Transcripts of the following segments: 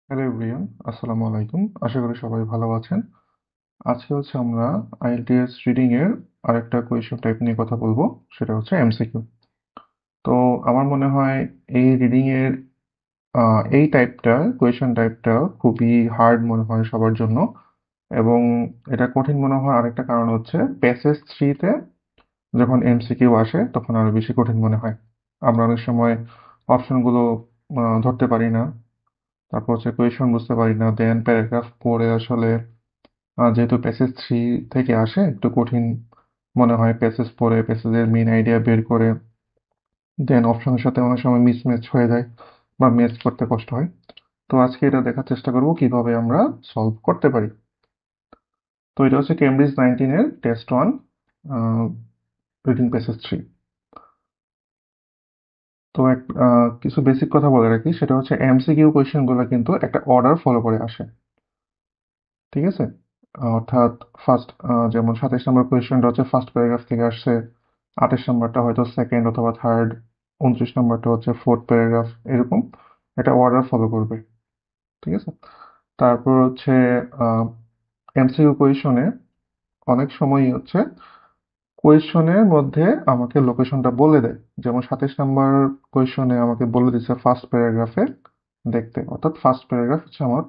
Hello everyone, আসসালামু আলাইকুম। আশা করি সবাই ভালো আছেন। আজকে আমরা আইএলটিএস রিডিং এর আরেকটা কোয়েশ্চন টাইপ নিয়ে কথা বলবো। সেটা হচ্ছে এমসিকিউ। তো আমার মনে হয় এই রিডিং এর এই টাইপটা কোয়েশ্চন টাইপটা খুবই হার্ড মনে হয় সবার জন্য, এবং এটা কঠিন মনে হয় আরেকটা কারণ হচ্ছে প্যাসেজ থ্রিতে যখন এমসিকিউ আসে তখন আরো বেশি কঠিন মনে হয়। আমরা অনেক সময় অপশনগুলো ধরতে পারি না, তারপর হচ্ছে কোয়েশ্চন বুঝতে পারি না, দেন প্যারাগ্রাফ পড়ে আসলে যেহেতু প্যাসেজ থ্রি থেকে আসে একটু কঠিন মনে হয় প্যাসেজ পড়ে প্যাসেজের মেইন আইডিয়া বের করে দেন অপশনের সাথে অনেক সময় মিসম্যাচ হয়ে যায় বা ম্যাচ করতে কষ্ট হয়। তো আজকে এটা দেখার চেষ্টা করব কিভাবে আমরা সলভ করতে পারি। তো এটা হচ্ছে কেমব্রিজ 19 এর test one, reading passage three. তো কিছু বেসিক কথা বলে রাখি, সেটা হচ্ছে এমসিকিউ কোয়েশ্চেনগুলো কিন্তু একটা অর্ডার ফলো করে আসে, ঠিক আছে? অর্থাৎ ফার্স্ট, যেমন 27 নম্বর কোয়েশ্চেনটা হচ্ছে ফার্স্ট প্যারাগ্রাফ থেকে আসছে, 28 নম্বরটা হয়তো সেকেন্ড অথবা থার্ড, 29 নম্বরটা হচ্ছে ফোর্থ প্যারাগ্রাফ, এরকম একটা অর্ডার ফলো করবে, ঠিক আছে? তারপর হচ্ছে এমসিকিউ কোয়েশ্চনে অনেক সময়ই হচ্ছে কোয়েশ্চনের মধ্যে আমাকে লোকেশনটা বলে দেয়। যেমন 27 নম্বর কোয়েশ্চনে আমাকে বলে দিচ্ছে ফার্স্ট প্যারাগ্রাফে দেখতে, অর্থাৎ ফার্স্ট প্যারাগ্রাফ হচ্ছে আমার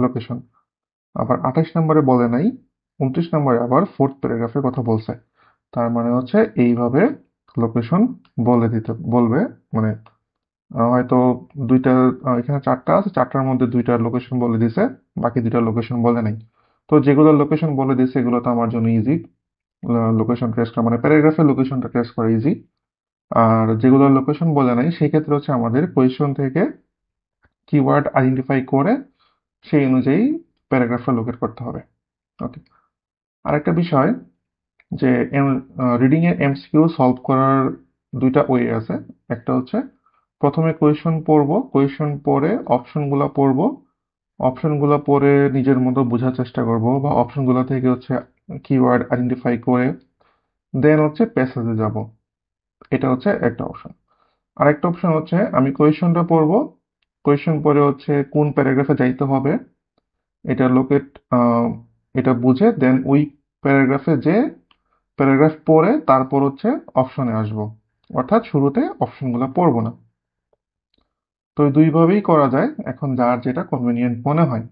লোকেশন। আবার 28 নম্বরে বলে নাই, 29 নম্বরে আবার ফোর্থ প্যারাগ্রাফের কথা বলছে। তার মানে হচ্ছে এইভাবে লোকেশন বলে দিতে বলবে। মানে হয়তো দুইটা, এখানে চারটা আছে, চারটার মধ্যে দুইটা লোকেশন বলে দিছে, বাকি দুইটা লোকেশন বলে নাই। তো যেগুলো লোকেশন বলে দিছে এগুলো তো আমার জন্য ইজি, লোকেশন ট্রেস করা মানে প্যারাগ্রাফের লোকেশনটা ট্রেস করা ইজি। আর যেগুলো লোকেশন বলে নাই সেই ক্ষেত্রে হচ্ছে আমাদের কোয়েশ্চন থেকে কিওয়ার্ড আইডেন্টিফাই করে সেই অনুযায়ী প্যারাগ্রাফটা লোকেট করতে হবে। ওকে। আরেকটা বিষয় যে রিডিং এর এমসিকিউ সলভ করার দুইটা ওয়ে আছে। একটা হচ্ছে প্রথমে কোয়েশ্চন পড়বো, কোয়েশ্চন পড়ে অপশনগুলো পড়বো, অপশনগুলো পড়ে নিজের মতো বোঝার চেষ্টা করব বা অপশনগুলো থেকে হচ্ছে কিওয়ার্ড আইডেন্টিফাই করে দেন হচ্ছে প্যাসেজে যাব। এটা হচ্ছে একটা অপশন। আরেকটা অপশন হচ্ছে আমি কোয়েশ্চনটা পড়বো, কোয়েশ্চন পড়ে হচ্ছে কোন প্যারাগ্রাফে যাইতে হবে এটা লোকেট, এটা বুঝে দেন ওই প্যারাগ্রাফে যে প্যারাগ্রাফ পড়ে তারপর হচ্ছে অপশনে আসবো, অর্থাৎ শুরুতে অপশনগুলো পড়বো না। তো এই দুইভাবেই করা যায়, এখন যার যেটা কনভেনিয়েন্ট মনে হয়।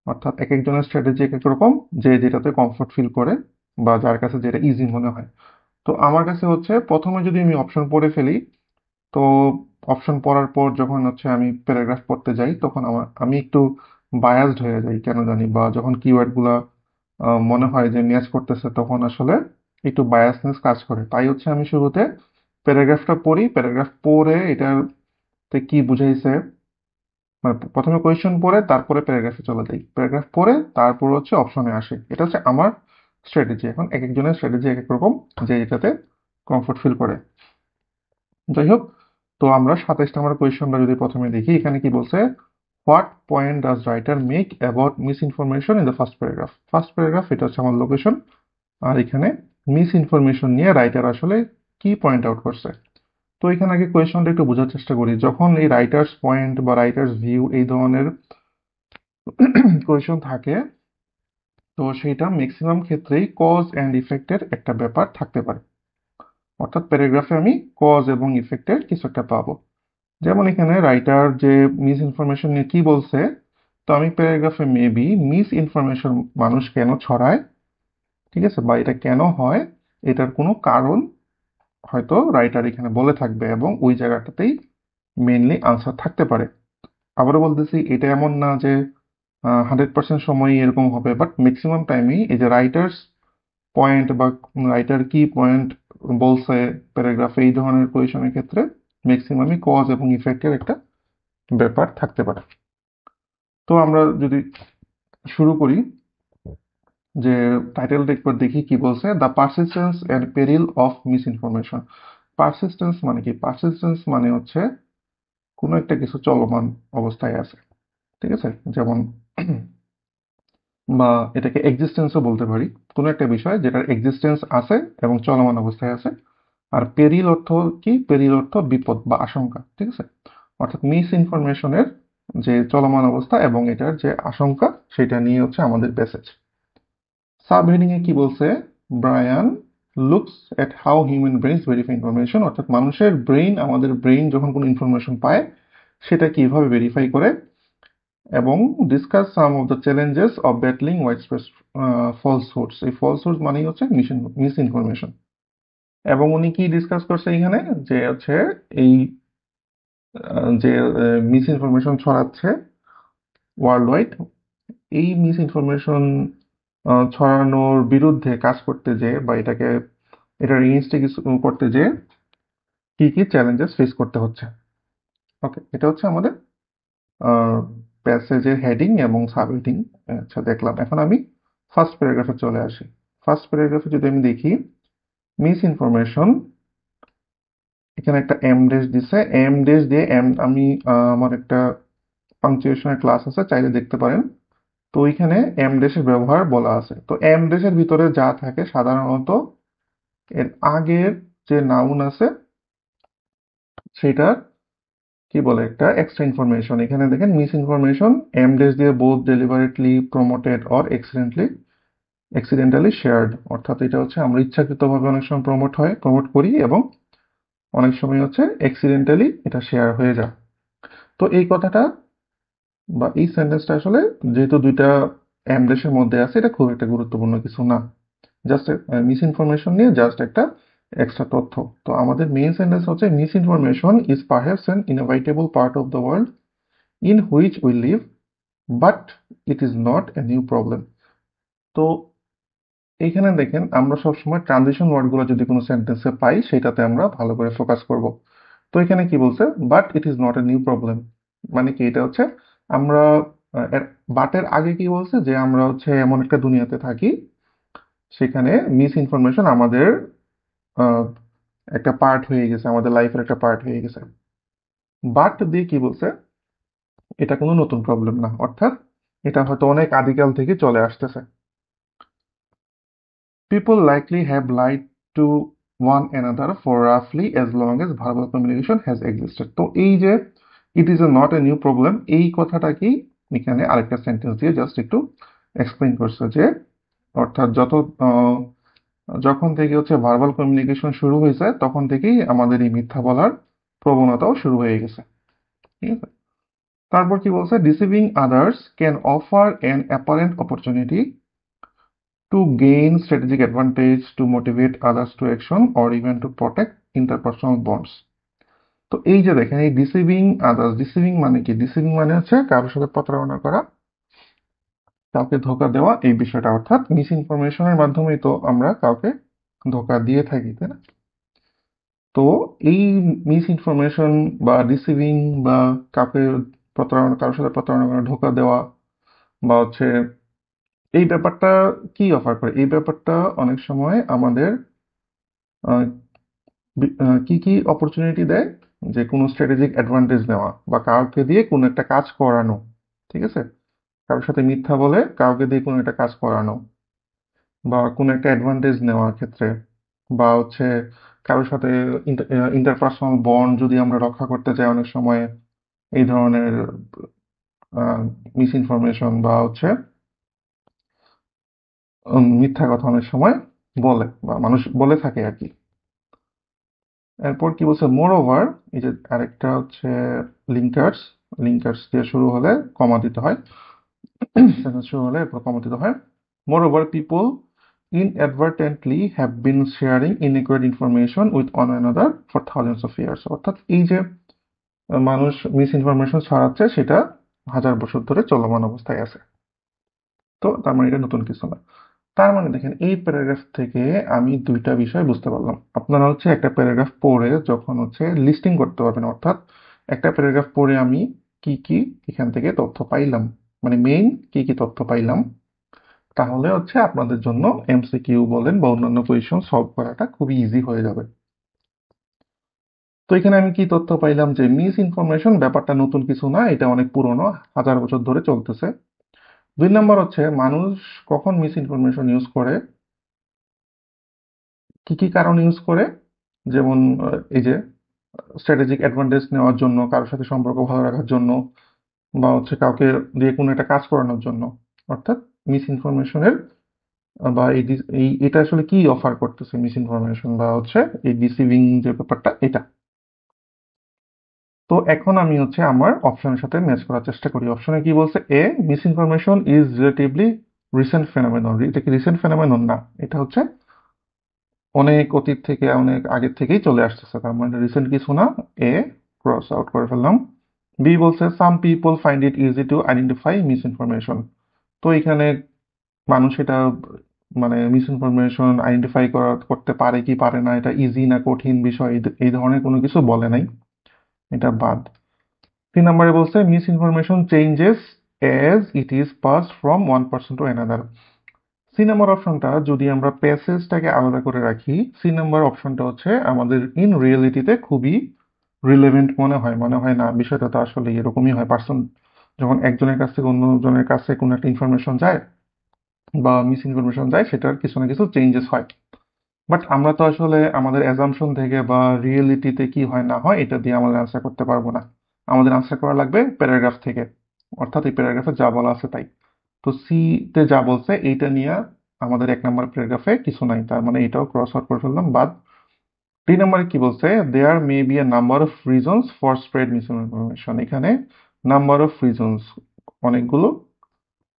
অর্থাৎ এক একজনের স্ট্র্যাটেজি এক এক রকম, যে যেটাতে কমফোর্ট ফিল করে বা যার কাছে যেটা ইজি মনে হয়। তো আমার কাছে হচ্ছে প্রথমে যদি আমি অপশন পড়ে ফেলি, তো অপশন পড়ার পর যখন হচ্ছে আমি প্যারাগ্রাফ পড়তে যাই তখন আমি একটু বায়াসড হয়ে যাই কেন জানি, বা যখন কিওয়ার্ড গুলা মনে হয় যে ম্যাচ করতেছে তখন আসলে একটু বায়াসনেস কাজ করে। তাই হচ্ছে আমি শুরুতে প্যারাগ্রাফটা পড়ি, প্যারাগ্রাফ পড়ে এটাতে কি বুঝাইছে, মানে প্রথমে কোয়েশ্চেন পড়ে তারপরে প্যারাগ্রাফে চলে যাই, প্যারাগ্রাফ পড়ে তারপর হচ্ছে অপশনে আসে। এটা হচ্ছে আমার স্ট্র্যাটেজি। এখন এক একজনের স্ট্র্যাটেজি এক এক রকম, যে এটাতে কমফোর্ট ফিল করে। যাই হোক, তো আমরা 27 নম্বর কোয়েশ্চনটা যদি প্রথমে দেখি, এখানে কি বলছে, what point does writer make about miss information in the first paragraph. First paragraph এটা হচ্ছে আমার লোকেশন, আর এখানে মিস ইনফরমেশন নিয়ে রাইটার আসলে কি পয়েন্ট আউট করছে। তো এখানে আগে কোয়েশ্চনটা একটু বোঝার চেষ্টা করি। যখন এই রাইটার্স পয়েন্ট বা রাইটার্স ভিউ এই ধরনের কোয়েশ্চন থাকে, তো সেইটা ম্যাক্সিমাম ক্ষেত্রেই কজ অ্যান্ড ইফেক্টের একটা ব্যাপার থাকতে পারে। অর্থাৎ প্যারাগ্রাফে আমি কজ এবং ইফেক্টের কিছু একটা পাবো। যেমন এখানে রাইটার যে মিস ইনফরমেশন নিয়ে কি বলছে, তো আমি প্যারাগ্রাফে মেবি মিস ইনফরমেশন মানুষ কেন ছড়ায়, ঠিক আছে, বা এটা কেন হয়, এটার কোনো কারণ হয়তো রাইটার এখানে বলে থাকবে এবং ওই জায়গাটাতেই মেইনলি আনসার থাকতে পারে। আবারও বলতেছি, এটা এমন না যে 100% সময়ই এরকম হবে, বাট ম্যাক্সিমাম টাইমই এই যে রাইটার্স পয়েন্ট বা রাইটার কি পয়েন্ট বলছে প্যারাগ্রাফে এই ধরনের কোয়েশনের ক্ষেত্রে ম্যাক্সিমামই কজ এবং ইফেক্টের একটা ব্যাপার থাকতে পারে। তো আমরা যদি শুরু করি, যে টাইটেলটা একবার দেখি কি বলছে, the persistence and peril of misinformation. Persistence মানে কি? পারসিস্টেন্স মানে হচ্ছে কোনো একটা কিছু চলমান অবস্থায় আছে, ঠিক আছে? যেমন বা এটাকে এক্সিস্টেন্সও বলতে পারি, কোনো একটা বিষয় যেটার এক্সিস্টেন্স আছে এবং চলমান অবস্থায় আছে। আর পেরিল অর্থ কি? পেরিল অর্থ বিপদ বা আশঙ্কা, ঠিক আছে? অর্থাৎ মিস ইনফরমেশনের যে চলমান অবস্থা এবং এটার যে আশঙ্কা সেটা নিয়ে হচ্ছে আমাদের প্যাসেজ। সাব হেডিং এ কি বলছে, Brian looks at how human brains verify information, অর্থাৎ মানুষের ব্রেইন, আমাদের ব্রেইন যখন কোনো ইনফরমেশন পায় সেটা কিভাবে ভেরিফাই করে, এবং discuss some of the challenges of battling widespread falsehoods. এই ফলসহুড মানেই হচ্ছে মিস ইনফরমেশন। এবং উনি কি ডিসকাস করছে এখানে, যে হচ্ছে এই যে মিস ইনফরমেশন ছড়াচ্ছে ওয়ার্ল্ড ওয়াইড, এই মিস ইনফরমেশন ছড়ানোর বিরুদ্ধে কাজ করতে যে বা এটার এগেইনস্টে কিছু করতে যে কি কি চ্যালেঞ্জেস ফেস করতে হচ্ছে। ওকে, এটা হচ্ছে আমাদের প্যাসেজের হেডিং এবং সাব হেডিং। আচ্ছা, দেখলাম। এখন আমি ফার্স্ট প্যারাগ্রাফে চলে আসি। ফার্স্ট প্যারাগ্রাফে যদি আমি দেখি মিস ইনফরমেশন, এখানে একটা এম ড্যাশ দিছে, এম ড্যাশ দিয়ে আমি আমার একটা পাংচুয়েশনের ক্লাস আছে, চাইলে দেখতে পারেন। তো ওইখানে এম ড্যাশের ব্যবহার বলা আছে। তো এম ড্যাশের ভিতরে যা থাকে সাধারণত এর আগের যে নাউন আছে সেটা কি বলে, একটা এক্সট্রা ইনফরমেশন। এখানে দেখেন মিস ইনফরমেশন এম ড্যাশ দিয়ে both deliberately promoted or accidentally shared, অর্থাৎ এটা হচ্ছে আমরা ইচ্ছাকৃতভাবে অনেক সময় প্রমোট করি এবং অনেক সময় হচ্ছে অ্যাক্সিডেন্টালি এটা শেয়ার হয়ে যায়। তো এই কথাটা বা এই সেন্টেন্সটা আসলে যেহেতু দুইটা এম ড্যাশের মধ্যে আছে, এটা খুব একটা গুরুত্বপূর্ণ কিছু না, জাস্ট মিস ইনফরমেশন নিয়ে জাস্ট একটা এক্সট্রা তথ্য। তো আমাদের মেইন সেন্টেন্স হচ্ছে misinformation is perhaps an inevitable part of the world in which we live, but it is not a new problem. তো এইখানে দেখেন আমরা সবসময় ট্রানজিশন ওয়ার্ডগুলো যদি কোনো সেন্টেন্সে পাই সেটাতে আমরা ভালো করে ফোকাস করব। তো এখানে কি বলছে, but it is not a new problem, মানে কি, এটা হচ্ছে আমরা বাটের আগে কি বলছে, যে আমরা হচ্ছে এমন একটা দুনিয়াতে থাকি সেখানে মিস ইনফরমেশন আমাদের আহ, একটা পার্ট হয়ে গেছে, আমাদের লাইফের একটা পার্ট হয়ে গেছে। বাট দিয়ে কি বলছে, এটা কোনো নতুন প্রবলেম না, অর্থাৎ এটা হয়তো অনেক আদিকাল থেকে চলে আসতেছে। People likely have lied to one another for roughly as long as verbal communication has existed. তো এই যে it is a not a new problem, এই কথাটাকেই এখানে আরেকটা সেন্টেন্স দিয়ে জাস্ট একটু এক্সপ্লেইন করছে, যে অর্থাৎ যখন থেকে হচ্ছে ভার্বাল কমিউনিকেশন শুরু হয়েছে তখন থেকেই আমাদের এই মিথ্যা বলার প্রবণতাও শুরু হয়ে গেছে। ঠিক আছে, তারপর কি বলছে, deceiving others can offer an apparent opportunity to gain strategic advantage, to motivate others to action, or even to protect interpersonal bonds. তো এই যে দেখেন, এই ডিসিভিং আদার্স, ডিসিভিং মানে কি, ডিসিভিং মানে হচ্ছে কারোর সাথে প্রতারণা করা, কাউকে ধোকা দেওয়া, এই বিষয়টা, অর্থাৎ মিস ইনফরমেশনের মাধ্যমেই তো আমরা কাউকে ধোকা দিয়ে থাকি, তাই না? তো এই মিস ইনফরমেশন বা ডিসিভিং বা কাউকে কারোর সাথে প্রতারণা করা, ধোকা দেওয়া বা হচ্ছে এই ব্যাপারটা কি অফার করে, এই ব্যাপারটা অনেক সময় আমাদের কি কি অপরচুনিটি দেয়, যে কোনো স্ট্র্যাটেজিক অ্যাডভান্টেজ নেওয়া বা কাউকে দিয়ে কোনো একটা কাজ করানো। ঠিক আছে, কারোর সাথে মিথ্যা বলে কাউকে দিয়ে কোনো একটা কাজ করানো বা কোনো একটা অ্যাডভান্টেজ নেওয়ার ক্ষেত্রে, বা হচ্ছে কারোর সাথে ইন্টারপার্সোনাল বন্ড যদি আমরা রক্ষা করতে চাই, অনেক সময় এই ধরনের মিস ইনফরমেশন বা হচ্ছে মিথ্যা কথা অনেক সময় বলে বা মানুষ বলে থাকে আর কি। এরপর কি বলছে, মোর ওভার, এই যে আরেকটা হচ্ছে লিঙ্কার্স, লিঙ্কার্স দিয়ে শুরু হলে কমা দিতে হয়, সেন্টেন্স শুরু হলে এরপর কমা দিতে হয়। মোর over people inadvertently have been sharing inaccurate information with one another for thousands of years, অর্থাৎ এই যে মানুষ মিস ইনফরমেশন ছড়াচ্ছে সেটা হাজার বছর ধরে চলমান অবস্থায় আছে। তো তার মানে এটা নতুন কিছু না। তার মানে দেখেন এই প্যারাগ্রাফ থেকে আমি দুইটা বিষয় বুঝতে পারলাম। আপনারা হচ্ছে একটা প্যারাগ্রাফ পড়ে যখন হচ্ছে লিস্টিং করতে পারবেন, অর্থাৎ একটা প্যারাগ্রাফ পড়ে আমি কি কি এখান থেকে তথ্য পাইলাম, মানে মেইন কি কি তথ্য পাইলাম, তাহলে হচ্ছে আপনাদের জন্য এমসিকিউ বলেন বা অন্যান্য কোয়েশ্চন সলভ করাটা খুবই ইজি হয়ে যাবে। তো এখানে আমি কি তথ্য পাইলাম, যে মিস ইনফরমেশন ব্যাপারটা নতুন কিছু না, এটা অনেক পুরনো, হাজার বছর ধরে চলতেছে। 2 নম্বর হচ্ছে মানুষ কখন মিস ইনফরমেশন ইউজ করে, কি কি কারণ ইউজ করে, যেমন এই যে স্ট্র্যাটেজিক অ্যাডভান্টেজ নেওয়ার জন্য, কারোর সাথে সম্পর্ক ভালো রাখার জন্য, বা হচ্ছে কাউকে দিয়ে কোনো একটা কাজ করানোর জন্য। অর্থাৎ মিস ইনফরমেশনের বা এটা আসলে কি অফার করতেছে মিস ইনফরমেশন বা হচ্ছে এই ডিসিভিং যে ব্যাপারটা এটা। তো এখন আমি হচ্ছে আমার অপশনের সাথে ম্যাচ করার চেষ্টা করি। অপশনে কি বলছে? A, misinformation is relatively recent phenomenon. এটা কি রিসেন্ট ফেনোমেনন? না, এটা হচ্ছে অনেক অতীত থেকে, অনেক আগের থেকেই চলে আসতেছে, তার মানে রিসেন্ট কিছু না। এ ক্রস আউট করে ফেললাম। বি বলছে some people find it easy to identify miss information. তো এখানে মানুষ এটা মানে মিস ইনফরমেশন আইডেন্টিফাই করতে পারে কি পারে না, এটা ইজি না কঠিন বিষয়, এই ধরনের কোনো কিছু বলে নাই, এটা বাদ। 3 নম্বরে বলছে misinformation changes as it is pass from one person to another. C number অপশনটা যদি আমরা প্যাসেজটাকে আলাদা করে রাখি, সি নাম্বার অপশনটা হচ্ছে আমাদের ইন রিয়েলিটিতে খুবই রিলেভেন্ট মনে হয় না বিষয়টা তো আসলে এরকমই হয়। পার্সন যখন একজনের কাছ থেকে অন্যজনের কাছে কোনো একটা ইনফরমেশন যায় বা মিস ইনফরমেশন যায়, সেটার কিছু না কিছু চেঞ্জেস হয়। বাট আমরা তো আসলে আমাদের অ্যাজাম্পশন থেকে বা রিয়েলিটিতে কি হয় না হয় এটা দিয়ে আমাদের আনসার করতে পারবো না। আমাদের আনসার করা লাগবে প্যারাগ্রাফ থেকে, অর্থাৎ এই প্যারাগ্রাফে যা বলা আছে তাই। তো সি তে যা বলছে এইটা নিয়ে আমাদের 1 নম্বর প্যারাগ্রাফে কিছু নাই, তার মানে এটাও ক্রস আউট করে ফেললাম, বাদ। 3 নম্বরে কি বলছে? There may be a number of reasons for spread misinformation. এখানে নাম্বার অফ রিজনস, অনেকগুলো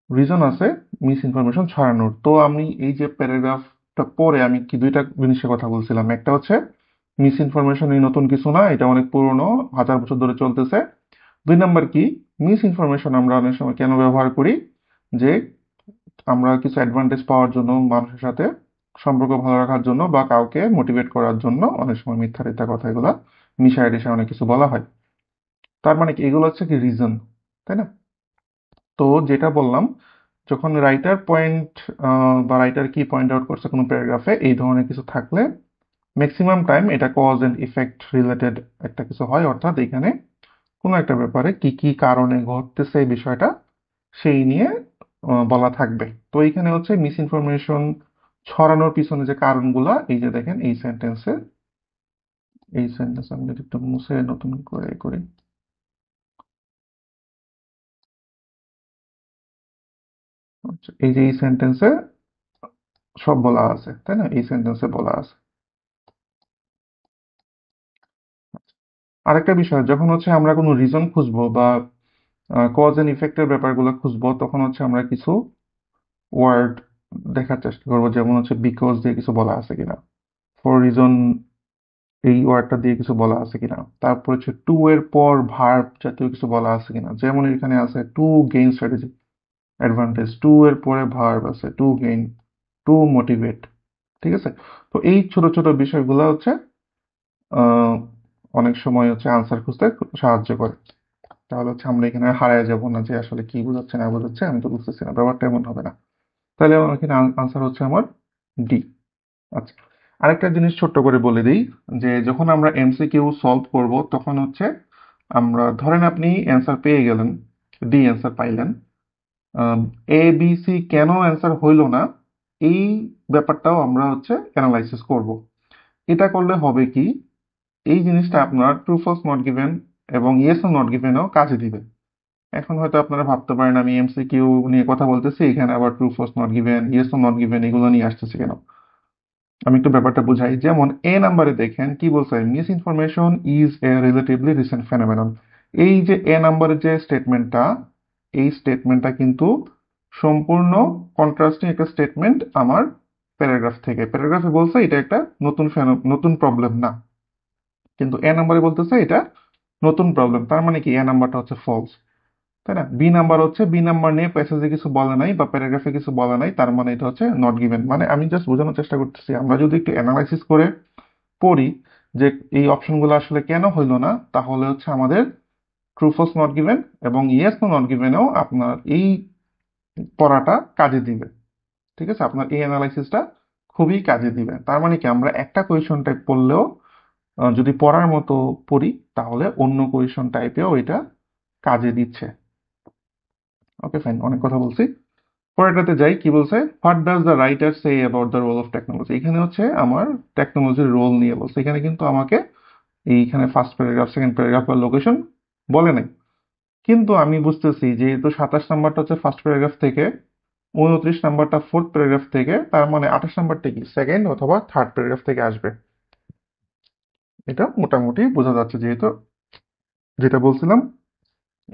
রিজন আছে মিস ইনফরমেশন ছড়ানোর। তো আমি এই যে প্যারাগ্রাফটা পরে আমি কি দুইটা জিনিসের কথা বলছিলাম, একটা হচ্ছে মিস ইনফরমেশন এই নতুন কিছু না, এটা অনেক পুরনো, হাজার বছর ধরে চলতেছে। 2 নম্বর কি, মিস ইনফরমেশন আমরা অনেক সময় কেন ব্যবহার করি? যে আমরা কিছু অ্যাডভান্টেজ পাওয়ার জন্য, মানুষের সাথে সম্পর্ক ভালো রাখার জন্য বা কাউকে মোটিভেট করার জন্য অনেক সময় মিথ্যা টিথ্যা কথা এগুলা মিশায় টিশায় অনেক কিছু বলা হয়। তার মানে কি এগুলো হচ্ছে কি রিজন, তাই না? তো যেটা বললাম, যখন রাইটার পয়েন্ট বা রাইটার কি পয়েন্ট আউট করছে কোনো প্যারাগ্রাফে এই ধরনের কিছু থাকলে ম্যাক্সিমাম টাইম এটা কজ এন্ড ইফেক্ট রিলেটেড একটা কিছু হয়, অর্থাৎ এখানে কোনো একটা ব্যাপারে কি কি কারণে ঘটতেছে এই বিষয়টা সেই নিয়ে বলা থাকবে। তো এইখানে হচ্ছে মিস ইনফরমেশন ছড়ানোর পিছনে যে কারণগুলা, এই যে দেখেন এই সেন্টেন্স আমি যদি একটু মুছে নতুন করে করি, আচ্ছা, এই যে এই সেন্টেন্সে সব বলা আছে, তাই না? এই সেন্টেন্সে বলা আছে। আরেকটা বিষয়, যখন হচ্ছে আমরা কোনো রিজন খুঁজবো বা কজ এন্ড ইফেক্টের ব্যাপারগুলো খুঁজবো, তখন হচ্ছে আমরা কিছু ওয়ার্ড দেখার চেষ্টা করবো, যেমন হচ্ছে বিকজ দিয়ে কিছু বলা আছে কিনা, ফর রিজন এই ওয়ার্ডটা দিয়ে কিছু বলা আছে কিনা, তারপর হচ্ছে টু এর পর ভার্ব জাতীয় কিছু বলা আছে কিনা, যেমন এখানে আছে to gain strategy advantage, to এর পরে ভার্ব আছে টু গেইন, টু মোটিভেট, ঠিক আছে? তো এই ছোট ছোট বিষয়গুলো হচ্ছে আহ, অনেক সময় হচ্ছে আনসার খুঁজতে সাহায্য করে। তাহলে হচ্ছে আমরা এখানে হারায় যাব না যে আসলে কি বোঝাচ্ছে না বোঝাচ্ছে, আমি তো বুঝতেছি না, ব্যাপারটা এমন হবে না। তাহলে আমার এখানে আনসার হচ্ছে আমার ডি। আচ্ছা, আরেকটা জিনিস ছোট্ট করে বলে দিই, যে যখন আমরা এমসিকিউ সলভ করব তখন হচ্ছে আমরা ধরেন আপনি অ্যান্সার পেয়ে গেলেন, ডি অ্যান্সার পাইলেন, এ বি সি কেন অ্যান্সার হইল না এই ব্যাপারটাও আমরা হচ্ছে অ্যানালাইসিস করব। এটা করলে হবে কি, এই জিনিসটা আপনার ট্রু ফলস নট গিভেন এবং ইয়েস ও নট গিভেনও কাজে দিবে। এখন হয়তো আপনারা ভাবতে পারেন আমি এমসিকিউ নিয়ে কথা বলতেছি, এখানে আবার true false not given, yes ও নট গিভেন এগুলো নিয়ে আসতেছে কেন? আমি একটু ব্যাপারটা বুঝাই। যেমন এ নাম্বারে দেখেন কি বলছে, misinformation is a relatively recent phenomenon. এই যে এ নাম্বারের যে স্টেটমেন্টটা, এই স্টেটমেন্টটা কিন্তু সম্পূর্ণ কন্ট্রাস্টিং একটা স্টেটমেন্ট আমার প্যারাগ্রাফ থেকে। প্যারাগ্রাফে বলছে এটা একটা নতুন প্রবলেম না, কিন্তু এ নাম্বারে বলতেছে এটা নতুন প্রবলেম, তার মানে কি এ নাম্বারটা হচ্ছে ফলস, তাই না? বি নাম্বার হচ্ছে, বি নাম্বার নিয়ে প্যাসেজে কিছু বলা নাই বা প্যারাগ্রাফে কিছু বলা নাই, তার মানে এটা হচ্ছে নট গিভেন। মানে আমি জাস্ট বোঝানোর চেষ্টা করতেছি, আমরা যদি একটু অ্যানালাইসিস করে পড়ি যে এই অপশনগুলো আসলে কেন হইলো না, তাহলে হচ্ছে আমাদের ট্রু ফলস নট গিভেন এবং ইয়েস নো নট গিভেনও আপনার এই পড়াটা কাজে দিবে। ঠিক আছে, আপনার এই অ্যানালাইসিসটা খুবই কাজে দিবে। তার মানে কি আমরা একটা কোয়েশন টাইপ পড়লেও যদি পড়ার মতো পড়ি তাহলে অন্য কোয়েশন টাইপেও এটা কাজে দিচ্ছে। ওকে ফাইন, অনেক কথা বলছি, পরেরটাতে যাই। কি বলছে? What does the writer say about the role of technology. এখানে হচ্ছে আমার টেকনোলজির রোল নিয়ে বলছে, এখানে কিন্তু আমাকে এইখানে ফার্স্ট প্যারাগ্রাফ সেকেন্ড প্যারাগ্রাফ বা লোকেশন বলে নাই। কিন্তু আমি বুঝতেছি যেহেতু 27 নাম্বারটা হচ্ছে ফার্স্ট প্যারাগ্রাফ থেকে, 29 নাম্বারটা ফোর্থ প্যারাগ্রাফ থেকে, তার মানে 28 নাম্বারটা কি সেকেন্ড অথবা থার্ড প্যারাগ্রাফ থেকে আসবে। এটা মোটামুটি বোঝা যাচ্ছে, যেহেতু যেটা বলছিলাম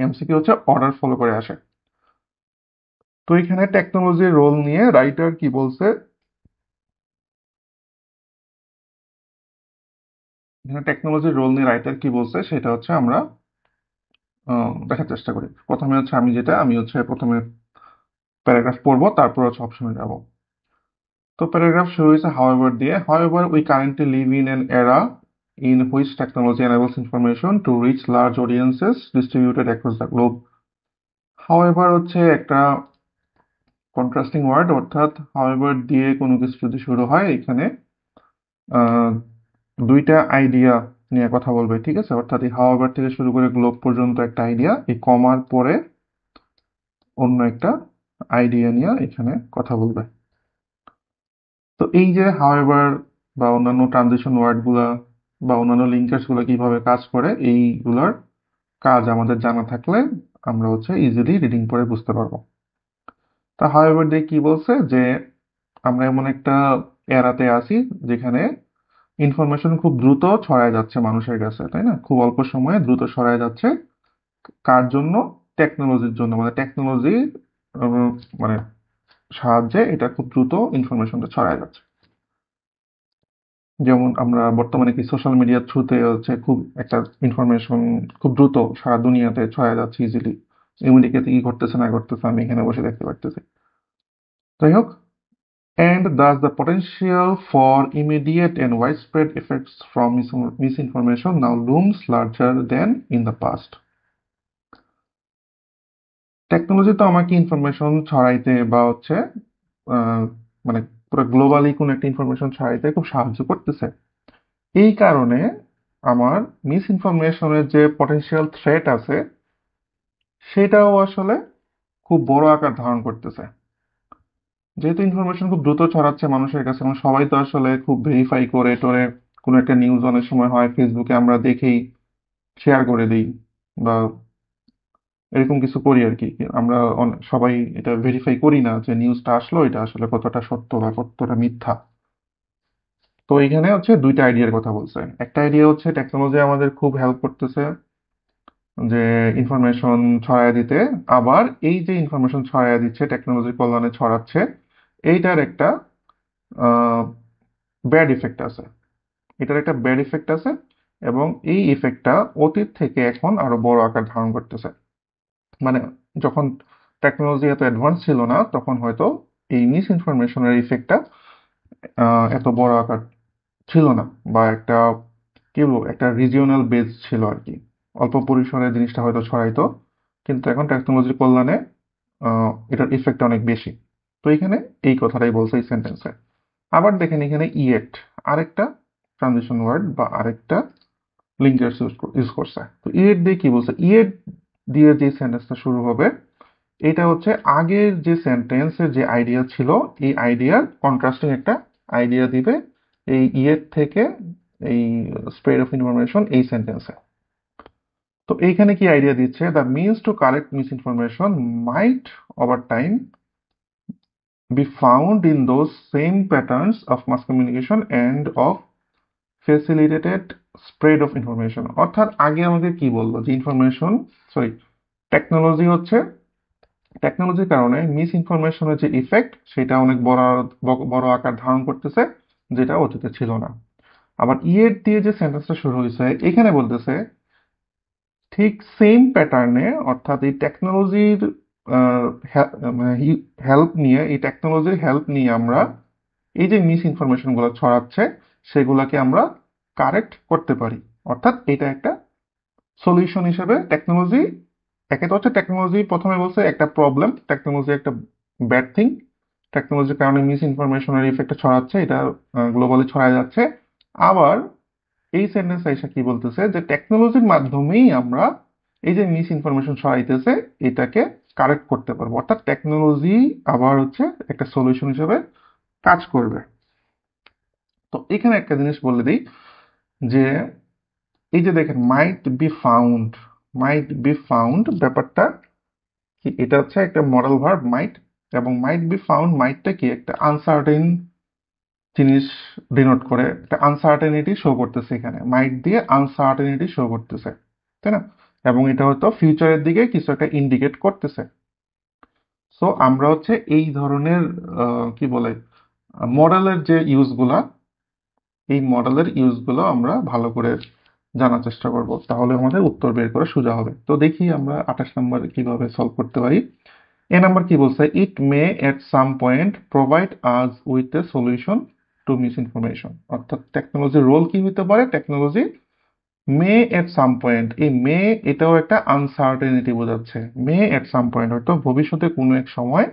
এমসিকিউ হচ্ছে অর্ডার ফলো করে আসে। তো এখানে টেকনোলজির রোল নিয়ে রাইটার কি বলছে, এখানে টেকনোলজির রোল নিয়ে রাইটার কি বলছে সেটা হচ্ছে আমরা দেখার চেষ্টা করি। প্রথমে হচ্ছে আমি হচ্ছে প্রথমে প্যারাগ্রাফ পড়বো, তারপর হচ্ছে অপশনে যাব। তো প্যারাগ্রাফ শুরু হয়েছে however দিয়ে, however we currently live in an era in which technology enables information to reach large audiences distributed across the globe. however হচ্ছে একটা কন্ট্রাস্টিং ওয়ার্ড, অর্থাৎ however দিয়ে কোনো কিছু যদি শুরু হয়, এখানে আহ, দুইটা আইডিয়া নিয়ে কথা বলবে, ঠিক আছে? অর্থাৎ এই however থেকে শুরু করে গ্লোব পর্যন্ত একটা আইডিয়া, এই কমার পরে অন্য একটা আইডিয়া নিয়ে এখানে কথা বলবে। তো এই যে হাওয়েভার বা অন্যান্য ট্রানজিশন ওয়ার্ড গুলা বা অন্যান্য লিঙ্কার্স গুলো কিভাবে কাজ করে, এইগুলোর কাজ আমাদের জানা থাকলে আমরা হচ্ছে ইজিলি রিডিং পড়ে বুঝতে পারবো। তা হাওয়েভার দিয়ে কি বলছে যে আমরা এমন একটা এরাতে আছি যেখানে ইনফরমেশন খুব দ্রুত ছড়ায় যাচ্ছে মানুষের কাছে, তাই না? খুব অল্প সময়ে দ্রুত ছড়ায় যাচ্ছে। কার জন্য? টেকনোলজির জন্য। মানে টেকনোলজি মানে সাহায্যে এটা খুব দ্রুত ইনফরমেশনটা ছড়ায় যাচ্ছে। যেমন আমরা বর্তমানে কি সোশ্যাল মিডিয়ার থ্রুতে হচ্ছে খুব একটা ইনফরমেশন খুব দ্রুত সারা দুনিয়াতে ছড়ায় যাচ্ছে ইজিলি। আমেরিকাতে কি ঘটতেছে না ঘটতেছে আমি এখানে বসে দেখতে পারতেছি। যাই হোক, and thus the potential for immediate and widespread effects from misinformation now looms larger than in the past. Technology তো আমাকে ইনফরমেশন ছড়াইতে বা হচ্ছে আহ, মানে পুরো গ্লোবালি কোন একটা ইনফরমেশন ছড়াইতে খুব সাহায্য করতেছে। এই কারণে আমার মিস ইনফরমেশনের যে পটেনশিয়াল থ্রেট আছে সেটাও আসলে খুব বড় আকার ধারণ করতেছে। যেহেতু ইনফরমেশন খুব দ্রুত ছড়াচ্ছে মানুষের কাছে এবং সবাই তো আসলে খুব ভেরিফাই করে টোরে কোনো একটা নিউজ অনেক সময় হয় ফেসবুকে আমরা দেখেই শেয়ার করে দিই বা এরকম কিছু করি আর কি। আমরা সবাই এটা ভেরিফাই করি না যে নিউজটা আসলো এটা আসলে কতটা সত্য বা কতটা মিথ্যা। তো এখানে হচ্ছে দুইটা আইডিয়ার কথা বলছে। একটা আইডিয়া হচ্ছে টেকনোলজি আমাদের খুব হেল্প করতেছে যে ইনফরমেশন ছড়ায় দিতে, আবার এই যে ইনফরমেশন ছড়ায় দিচ্ছে টেকনোলজির কল্যাণে ছড়াচ্ছে, এইটার একটা ব্যাড ইফেক্ট আছে। এটার একটা ব্যাড ইফেক্ট আছে এবং এই ইফেক্টটা অতীত থেকে এখন আরো বড় আকার ধারণ করতেছে। মানে যখন টেকনোলজি এত অ্যাডভান্স ছিল না তখন হয়তো এই মিস ইনফরমেশনের ইফেক্টটা এত বড় আকার ছিল না, বা একটা কি বলবো একটা রিজিওনাল বেস ছিল আর কি। অল্প পরিসরে জিনিসটা হয়তো ছড়াইতো, কিন্তু এখন টেকনোলজির কল্যাণে এটার ইফেক্ট অনেক বেশি। তো এখানে এই কথাটাই বলছে এই সেন্টেন্সে। আবার দেখেন এখানে ইয়েট আরেকটা ট্রানজিশন ওয়ার্ড বা আরেকটা লিঙ্কার্স ইউজ করছে। তো ইয়েট দিয়ে কি বলছে? ইয়েট দিয়ে যে সেন্টেন্সটা শুরু হবে এটা হচ্ছে আগের যে সেন্টেন্সের যে আইডিয়া ছিল এই আইডিয়ার কন্ট্রাস্টিং একটা আইডিয়া দিবে এই ইয়েট থেকে এই স্প্রেড অফ ইনফরমেশন এই সেন্টেন্সে। তো এইখানে কি আইডিয়া দিচ্ছে? The means to correct misinformation might over time be found in those same patterns of mass communication and of facilitated spread of information. অর্থাৎ আগে আমাদের কি বললো যে টেকনোলজি হচ্ছে টেকনোলজির কারণে মিস ইনফরমেশনের যে ইফেক্ট সেটা অনেক বড় আকার ধারণ করতেছে, যেটা অতীতে ছিল না। আবার ইয়ের দিয়ে যে সেন্টেন্সটা শুরু হয়েছে এখানে বলতেছে ঠিক সেম প্যাটার্নে, অর্থাৎ এই টেকনোলজির হেল্প নিয়ে এই টেকনোলজির হেল্প নিয়ে আমরা এই যে মিস ইনফরমেশন গুলো ছড়াচ্ছে সেগুলোকে আমরা কারেক্ট করতে পারি। অর্থাৎ এটা একটা সলিউশন হিসেবে টেকনোলজি, একে তো হচ্ছে টেকনোলজি প্রথমে বলছে একটা প্রবলেম, টেকনোলজি একটা ব্যাড থিং, টেকনোলজির কারণে মিস ইনফরমেশনের ইফেক্টটা ছড়াচ্ছে, এটা গ্লোবালি ছড়ায় যাচ্ছে। আবার এই সেন্টেন্স এসে কি বলতেছে যে টেকনোলজির মাধ্যমেই আমরা এই যে মিস ইনফরমেশন ছড়াইতেছে এটাকে কারেক্ট করতে পারবো। অর্থাৎ টেকনোলজি আবার হচ্ছে একটা সলিউশন হিসেবে কাজ করবে। তো এখানে একটা জিনিস বলে দিই যে এই যে দেখেন might be found, might be found ব্যাপারটা কি, এটা হচ্ছে একটা মডেল ভার্ব মাইট, এবং মাইট বি ফাউন্ড মাইটটা কি একটা আনসার্টেন জিনিস ডিনোট করে, একটা আনসার্টেনিটি শো করতেছে, এখানে মাইট দিয়ে আনসার্টেনিটি শো করতেছে, তাই না? এবং এটা হয়তো ফিউচারের দিকে কিছু একটা ইন্ডিকেট করতেছে। সো আমরা হচ্ছে এই ধরনের কি বলে মডেলের যে ইউজগুলা, এই মডেলের ইউজগুলো আমরা ভালো করে জানার চেষ্টা করব, তাহলে আমাদের উত্তর বের করা সোজা হবে। তো দেখি আমরা 28 নম্বর কিভাবে সলভ করতে পারি। এ নাম্বার কি বলছে, ইট মে এট সাম পয়েন্ট প্রোভাইড আজ with a solution to miss information. অর্থাৎ টেকনোলজির রোল কি হতে পারে, টেকনোলজি মে এট সাম পয়েন্ট, এই মে এটাও একটা আনসার্টেনিটি বোঝাচ্ছে। মে এট সাম পয়েন্ট হয়তো ভবিষ্যতে কোনো এক সময়,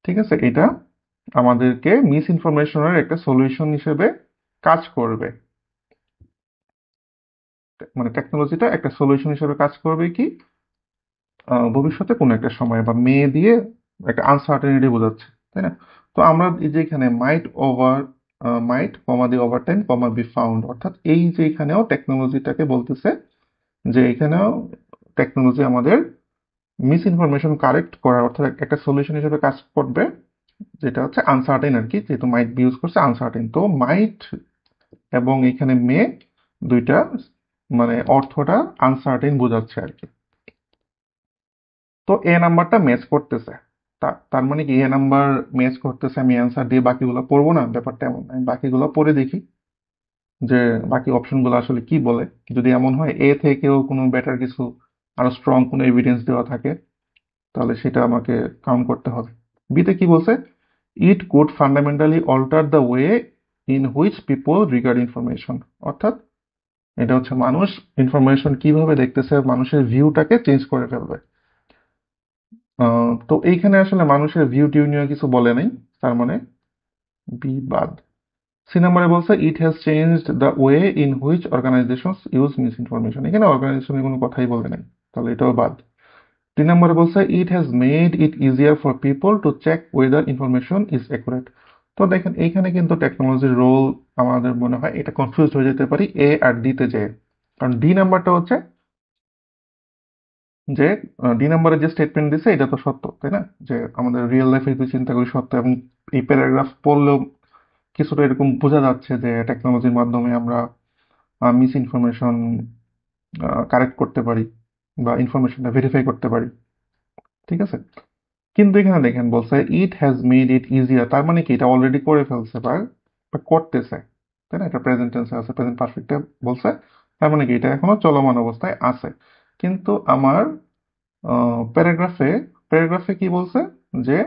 ঠিক আছে, এটা আমাদেরকে মিস ইনফরমেশনের একটা সলিউশন হিসেবে কাজ করবে। মানে টেকনোলজিটা একটা সলিউশন হিসেবে কাজ করবে কি ভবিষ্যতে কোনো একটা সময়, বা মে দিয়ে একটা আনসার্টেনিটি বোঝাচ্ছে, তাই না? তো আমরা এই যে এখানে মাইট কমা দিয়ে over time comma be found, অর্থাৎ এই যে এখানেও টেকনোলজিটাকে বলতেছে যে এখানেও টেকনোলজি আমাদের মিস ইনফরমেশন কারেক্ট করা, অর্থাৎ একটা সলিউশন হিসেবে কাজ করবে, যেটা হচ্ছে আনসার্টেন আর কি, যেহেতু মাইট বি ইউজ করছে আনসার্টেন। তো মাইট এবং এখানে মে দুইটা মানে অর্থটা আনসার্টেন বোঝাচ্ছে আর কি। তো এ নাম্বারটা ম্যাচ করতেছে, তার মানে কি এ নাম্বার ম্যাচ করতেছে, আমি অ্যান্সার দিয়ে বাকিগুলো পড়বো না, ব্যাপারটা এমন। আমি বাকিগুলো পড়ে দেখি যে বাকি অপশনগুলো আসলে কি বলে। যদি এমন হয় এ থেকেও কোনো বেটার কিছু, আরো স্ট্রং কোনো এভিডেন্স দেওয়া থাকে, তাহলে সেটা আমাকে কাউন্ট করতে হবে। বিতে কি বলছে, it could fundamentally alter the way in which people regard information. অর্থাৎ এটা হচ্ছে মানুষ ইনফরমেশন কিভাবে দেখতেছে, মানুষের ভিউটাকে চেঞ্জ করে ফেলবে। তো এইখানে আসলে মানুষের ভিউ টিউ নিয়ে কিছু বলে নাই, তার মানে বি বাদ। সি নাম্বারে বলছে it has changed the way in which organisations use misinformation, এখানে অর্গানাইজেশনের কোনো কথাই বলে নাই, তাহলে এটাও বাদ। 3 নম্বরে বলছে it has made it easier for people to check whether information is accurate. তো দেখেন এইখানে কিন্তু টেকনোলজির রোল আমাদের মনে হয় এটা কনফিউজ হয়ে যেতে পারি এ আর ডি তে যেয়ে, কারণ ডি নাম্বারটা হচ্ছে যে ডি নাম্বারে যে স্টেটমেন্ট দিছে এটা তো সত্য, তাই না? যে আমাদের রিয়েল লাইফে যদি চিন্তা করি সত্য, এবং এই প্যারাগ্রাফ পড়লেও কিছুটা এরকম বোঝা যাচ্ছে যে টেকনোলজির মাধ্যমে আমরা মিস ইনফরমেশন কারেক্ট করতে পারি বা ইনফরমেশনটা ভেরিফাই করতে পারি, ঠিক আছে? কিন্তু এখানে দেখেন বলছে it has made it easier, তার মানে কি এটা অলরেডি করে ফেলছে বা করতেছে, তাই না? এটা প্রেজেন্ট টেন্সে আছে, প্রেজেন্ট পারফেক্টে বলছে, তার মানে কি এটা এখনো চলমান অবস্থায় আছে। কিন্তু আমার প্যারাগ্রাফে প্যারাগ্রাফে কি বলছে যে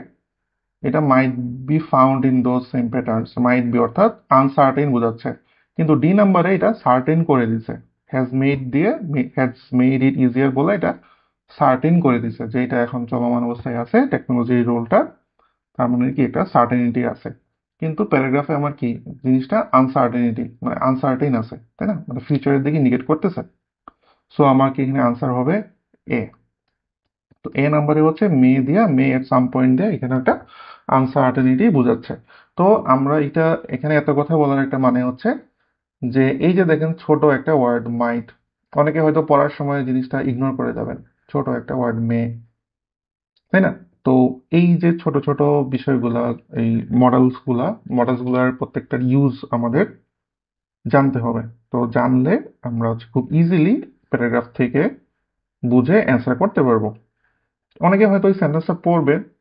এটা might be found in those same patterns, might be অর্থাৎ আনসার্টেন বোঝাচ্ছে, কিন্তু ডি নাম্বারে এটা সার্টেন করে দিছে। হ্যাজ মেড দিয়ে হ্যাজ মেড ইট ইজিয়ার বলে এটা সার্টেন করে দিছে যে এটা এখন চলমান অবস্থায় আছে টেকনোলজির রোলটা, তার মানে কি এটা সার্টেনিটি আছে। কিন্তু প্যারাগ্রাফে আমার কি জিনিসটা আনসার্টেনিটি, মানে আনসার্টেন আছে, তাই না? মানে ফিউচারের দিকে ইন্ডিকেট করতেছে। সো আমার কি এখানে আনসার হবে এ। তো এ নাম্বারে হচ্ছে মে দিয়া, মে এট সাম পয়েন্ট দিয়ে এখানে একটা আনসার্টেনিটি বোঝাচ্ছে। তো আমরা এটা এখানে এত কথা বলার একটা মানে হচ্ছে যে এই যে দেখেন ছোট একটা ওয়ার্ড মাইট, অনেকে হয়তো পড়ার সময় জিনিসটা ইগনোর করে যাবেন, ছোট একটা ওয়ার্ড মে, তাই না? তো এই যে ছোট ছোট বিষয়গুলা, এই মডেলস গুলার প্রত্যেকটার ইউজ আমাদের জানতে হবে। তো জানলে আমরা হচ্ছে খুব ইজিলি প্যারাগ্রাফ থেকে বুঝে অ্যান্সার করতে পারবো। অনেকে হয়তো এই সেন্টেন্সটা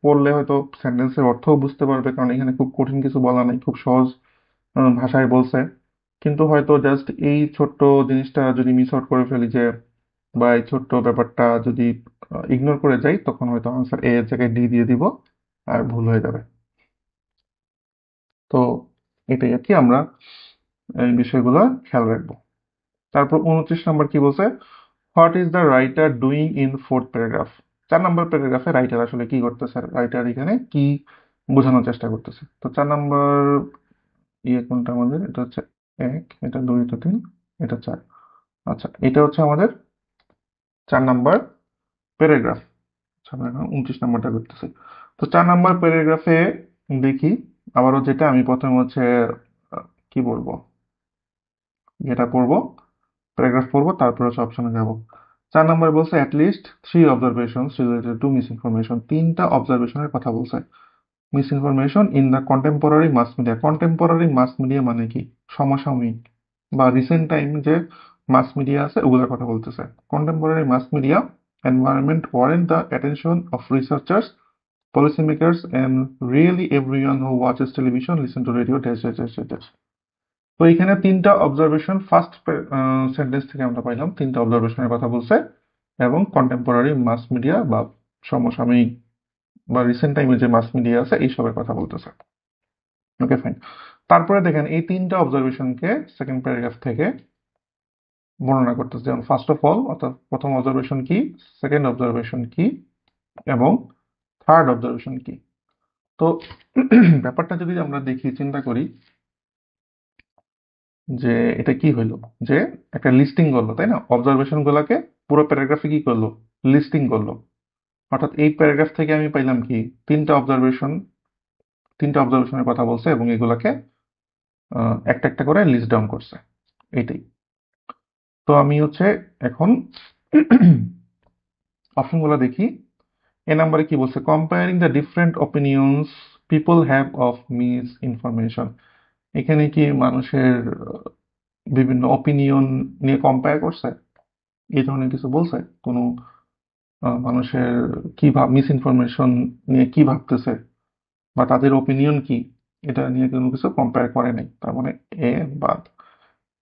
পড়লে হয়তো সেন্টেন্সের অর্থও বুঝতে পারবে, কারণ এখানে খুব কঠিন কিছু বলা নেই, খুব সহজ ভাষায় বলছে। কিন্তু হয়তো জাস্ট এই ছোট্ট জিনিসটা যদি মিস আউট করে ফেলি, যে বা এই ছোট্ট ব্যাপারটা যদি ইগনোর করে যাই, তখন হয়তো আনসার এ এর জায়গায় ডি দিয়ে দিব, আর ভুল হয়ে যাবে। তো এটাই আর কি, আমরা এই বিষয়গুলো খেয়াল রাখবো। তারপর 29 নম্বর কি বলছে, what is the writer doing in fourth paragraph. 4 নম্বর প্যারাগ্রাফে রাইটার আসলে কি করতেছে, রাইটার এখানে কি বোঝানোর চেষ্টা করতেছে। তো 4 নম্বর কোনটা আমাদের, এটা হচ্ছে 1, এটা 2, এটা 3, এটা 4। আচ্ছা, এটা হচ্ছে আমাদের 4 নম্বর প্যারাগ্রাফ। আচ্ছা, আমরা এখন 29 নম্বরটা করতেছি। তো 4 নম্বর প্যারাগ্রাফে দেখি আবারও, যেটা আমি প্রথমে হচ্ছে কি বলবো, এটা পড়বো, প্যারাগ্রাফ পড়বো, তারপরে হচ্ছে অপশনে যাব। 4 নম্বরে বলছে at least 3 observations related to misinformation, 3টা অবজারভেশনের কথা বলছে। Misinformation in the contemporary mass media, contemporary mass media মানে কি? সমসাময়িক বা রিসেন্ট টাইম যে মাস মিডিয়া আছে ওগুলোর কথা বলতেছে। Contemporary mass media environment warrant the attention of researchers, policy makers, and really everyone who watches television, listen to radio, dash, dash, dash, dash, dash. তো এখানে 3টা অবজারভেশন ফার্স্ট সেন্টেন্স থেকে আমরা পাইলাম, 3টা অবজারভেশনের কথা বলছে এবং কন্টেম্পোরারি মাস মিডিয়া বা সমসাময়িক বা রিসেন্ট টাইমে যে মাস মিডিয়া আছে এইসবের কথা বলতেছে। Okay fine. তারপরে দেখেন এই 3টা অবজারভেশনকে সেকেন্ড প্যারাগ্রাফ থেকে বর্ণনা করতেছে, যেমন ফার্স্ট অফ অল অর্থাৎ প্রথম অবজারভেশন কি, সেকেন্ড অবজারভেশন কি এবং থার্ড অবজারভেশন কি। তো ব্যাপারটা যদি আমরা দেখি, চিন্তা করি যে এটা কি হইলো, যে একটা লিস্টিং করলো, তাই না? অবজারভেশন গুলাকে পুরো প্যারাগ্রাফে কি করলো, লিস্টিং করলো। অর্থাৎ এই প্যারাগ্রাফ থেকে আমি পাইলাম কি, 3টা অবজারভেশনের কথা বলছে এবং এগুলাকে একটা একটা করে লিস্ট ডাউন করছে, এটাই। তো আমি হচ্ছে এখন অপশনগুলো দেখি। এ নাম্বারে কি বলছে, comparing the different opinions people have of misinformation. এখানে কি মানুষের বিভিন্ন অপিনিয়ন নিয়ে কম্পেয়ার করছে, এই ধরনের কিছু বলছে? কোনো মানুষের কি মিস ইনফরমেশন নিয়ে কি ভাবতেছে বা তাদের ওপিনিয়ন কি, এটা নিয়ে কোনো কিছু কম্পেয়ার করে নাই, তার মানে এ বাদ।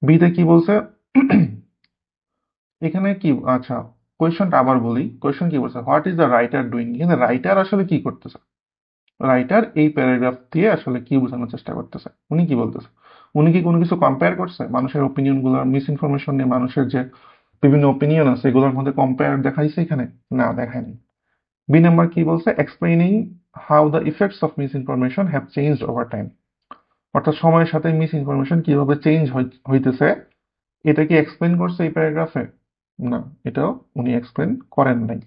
বিতে কি বলছে, এখানে কি, আচ্ছা কোয়েশ্চনটা আবার বলি, কোয়েশ্চন কি বলছে, what is the writer doing. এখানে রাইটার আসলে কি করতেছে, রাইটার এই প্যারাগ্রাফ দিয়ে আসলে কি বোঝানোর চেষ্টা করতেছে, উনি কি বলতেছে? উনি কি কোনো কিছু কম্পেয়ার করছে মানুষের ওপিনিয়ন গুলো, মিস ইনফরমেশন নিয়ে মানুষের যে বিভিন্ন ওপিনিয়ন আছে এগুলোর মধ্যে কম্পেয়ার দেখাইছে এখানে? না, দেখায়নি। বি নাম্বার কি বলছে, explaining how the effects of miss information have changed over time. অর্থাৎ সময়ের সাথে মিস ইনফরমেশন কিভাবে চেঞ্জ হইতেছে এটা কি এক্সপ্লেন করছে এই প্যারাগ্রাফে? না, এটাও উনি এক্সপ্লেন করেন নাই।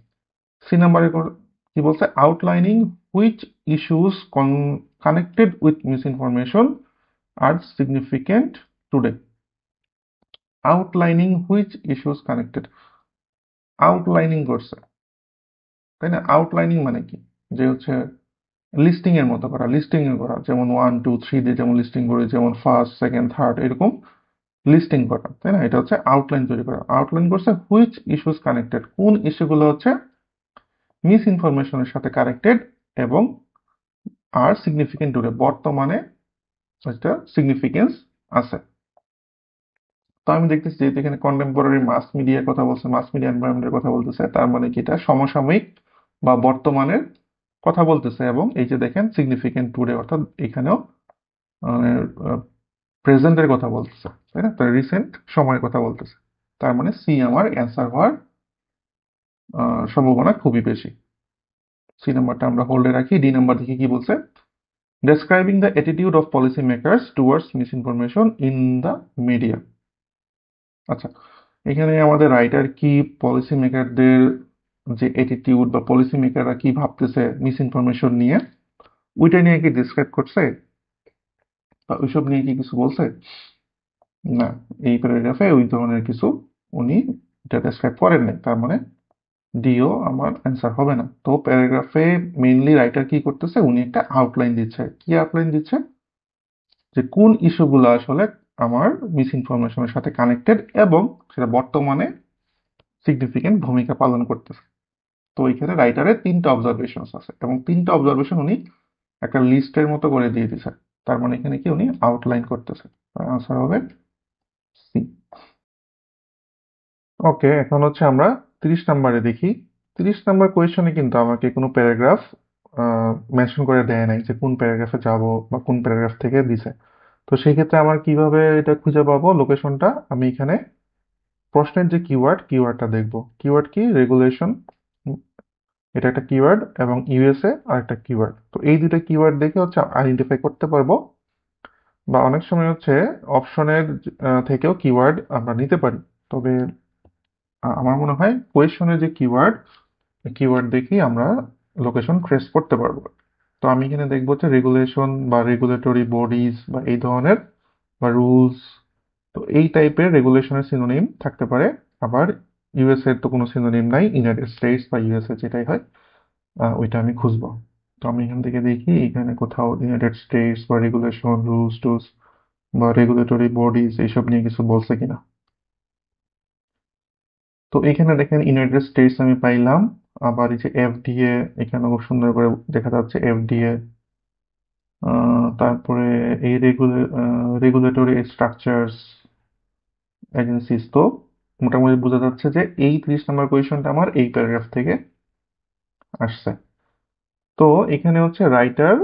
সি নাম্বারে কি বলছে, outlining which issues connected with misinformation are significant today. Outlining which issues connected, outlining করছে, তাই না? আউটলাইনিং মানে কি, যে হচ্ছে লিস্টিং এর মতো করা, লিস্টিং এর করা, যেমন 1 2 3 দিয়ে যেমন লিস্টিং করি, যেমন ফার্স্ট সেকেন্ড থার্ড এরকম লিস্টিং করা, তাই না? এটা হচ্ছে আউটলাইন তৈরি করা। আউটলাইন করছে হুইচ ইস্যুস কানেক্টেড, কোন ইস্যুগুলো হচ্ছে মিস ইনফরমেশনের সাথে কানেক্টেড এবং আর সিগনিফিকেন্ট টুডে, বর্তমানে একটা সিগনিফিকেন্স আছে। তো আমি দেখতেছি যে এখানে কন্টেম্পোরারি মাস মিডিয়ার কথা বলছে, মাস মিডিয়া এনভায়রনমেন্টের কথা বলতেছে, তার মানে কি এটা সমসাময়িক বা বর্তমানের কথা বলতেছে। এবং এই যে দেখেন সিগনিফিকেন্ট টুডে, অর্থাৎ এখানেও প্রেজেন্টের কথা বলতেছে, তাই না? তার রিসেন্ট সময়ের কথা বলতেছে, তার মানে সি আমার অ্যান্সার হওয়ার সম্ভাবনা খুবই বেশি। সি নাম্বারটা আমরা হোল্ডে রাখি। ডি নাম্বার দেখি কি বলছে, describing the attitude of policy makers towards misinformation in the media. আচ্ছা, এখানে আমাদের রাইটার কি পলিসি মেকারদের যে অ্যাটিটিউড বা পলিসি মেকাররা কি ভাবতেছে মিস ইনফরমেশন নিয়ে, ওইটা নিয়ে কি ডিসক্রাইব করছে বা ওইসব নিয়ে কি কিছু বলছে? না, এই প্যারাগ্রাফে ওই ধরনের কিছু উনি এটা ডেসক্রাইব করেন নাই, তার মানে ডিও আমার অ্যান্সার হবে না। তো প্যারাগ্রাফে মেইনলি রাইটার কি করতেছে, উনি একটা আউটলাইন দিচ্ছে। কি আউটলাইন দিচ্ছে? যে কোন ইস্যুগুলো আসলে আমার মিস ইনফরমেশনের সাথে কানেক্টেড এবং সেটা বর্তমানে সিগনিফিকেন্ট ভূমিকা পালন করতেছে। তো এখানে রাইটারের 3টা অবজারভেশন আছে এবং 3টা অবজারভেশন উনি একটা লিস্টের মতো করে দিয়ে দিছে, তার মানে এখানে কি উনি আউটলাইন করতেছে। আনসার হবে সি। ওকে, এখন হচ্ছে আমরা 30 নাম্বারে দেখি। 30 নাম্বার কোয়েশনে কিন্তু আমাকে কোনো প্যারাগ্রাফ মেনশন করে দেয় নাই যে কোন প্যারাগ্রাফে যাব বা কোন প্যারাগ্রাফ থেকে দিছে। তো সেই ক্ষেত্রে আমার কিভাবে এটা খুঁজে পাবো লোকেশনটা? আমি এখানে প্রশ্নের যে কিওয়ার্ডটা দেখব। কিওয়ার্ড কি? রেগুলেশন, এটা একটা কিওয়ার্ড, এবং ইউএসএ আর একটা কিওয়ার্ড। তো এই দুটো কিওয়ার্ড দেখে হচ্ছে আইডেন্টিফাই করতে পারবো, বা অনেক সময় হচ্ছে অপশনের থেকেও কিওয়ার্ড আমরা নিতে পারি। তবে আমার মনে হয় কোয়েশনের যে কিওয়ার্ড দেখেই আমরা লোকেশন ট্রেস করতে পারবো। তো আমি এখানে দেখবো হচ্ছে রেগুলেশন বা রেগুলেটরি বডিজ বা এই ধরনের, বা রুলস। তো এই টাইপের রেগুলেশনের সিনোনিম থাকতে পারে। আবার ইউএসএ তো কোনো সিনোনিম নাই, ইউনাইটেড স্টেটস বা ইউএসএ যেটাই হয় ওইটা আমি খুঁজবো। তো আমি এখান থেকে দেখি এখানে কোথাও ইউনাইটেড স্টেটস বা রেগুলেশন, রুলস টুলস বা রেগুলেটরি বডিজ এইসব নিয়ে কিছু বলছে কিনা। তো এখানে দেখেন ইউনাইটেড স্টেটস আমি পাইলাম, আবার এই যে এফডিএ এখানে খুব সুন্দর করে দেখা যাচ্ছে এফডিএ। তারপরে এই রেগুলেটরি স্ট্রাকচারস এজেন্সিস। তো মোটামুটি বোঝা যাচ্ছে যে এই 30 নম্বর কোয়েশনটা আমার এই প্যারাগ্রাফ থেকে আসছে। তো এখানে হচ্ছে রাইটার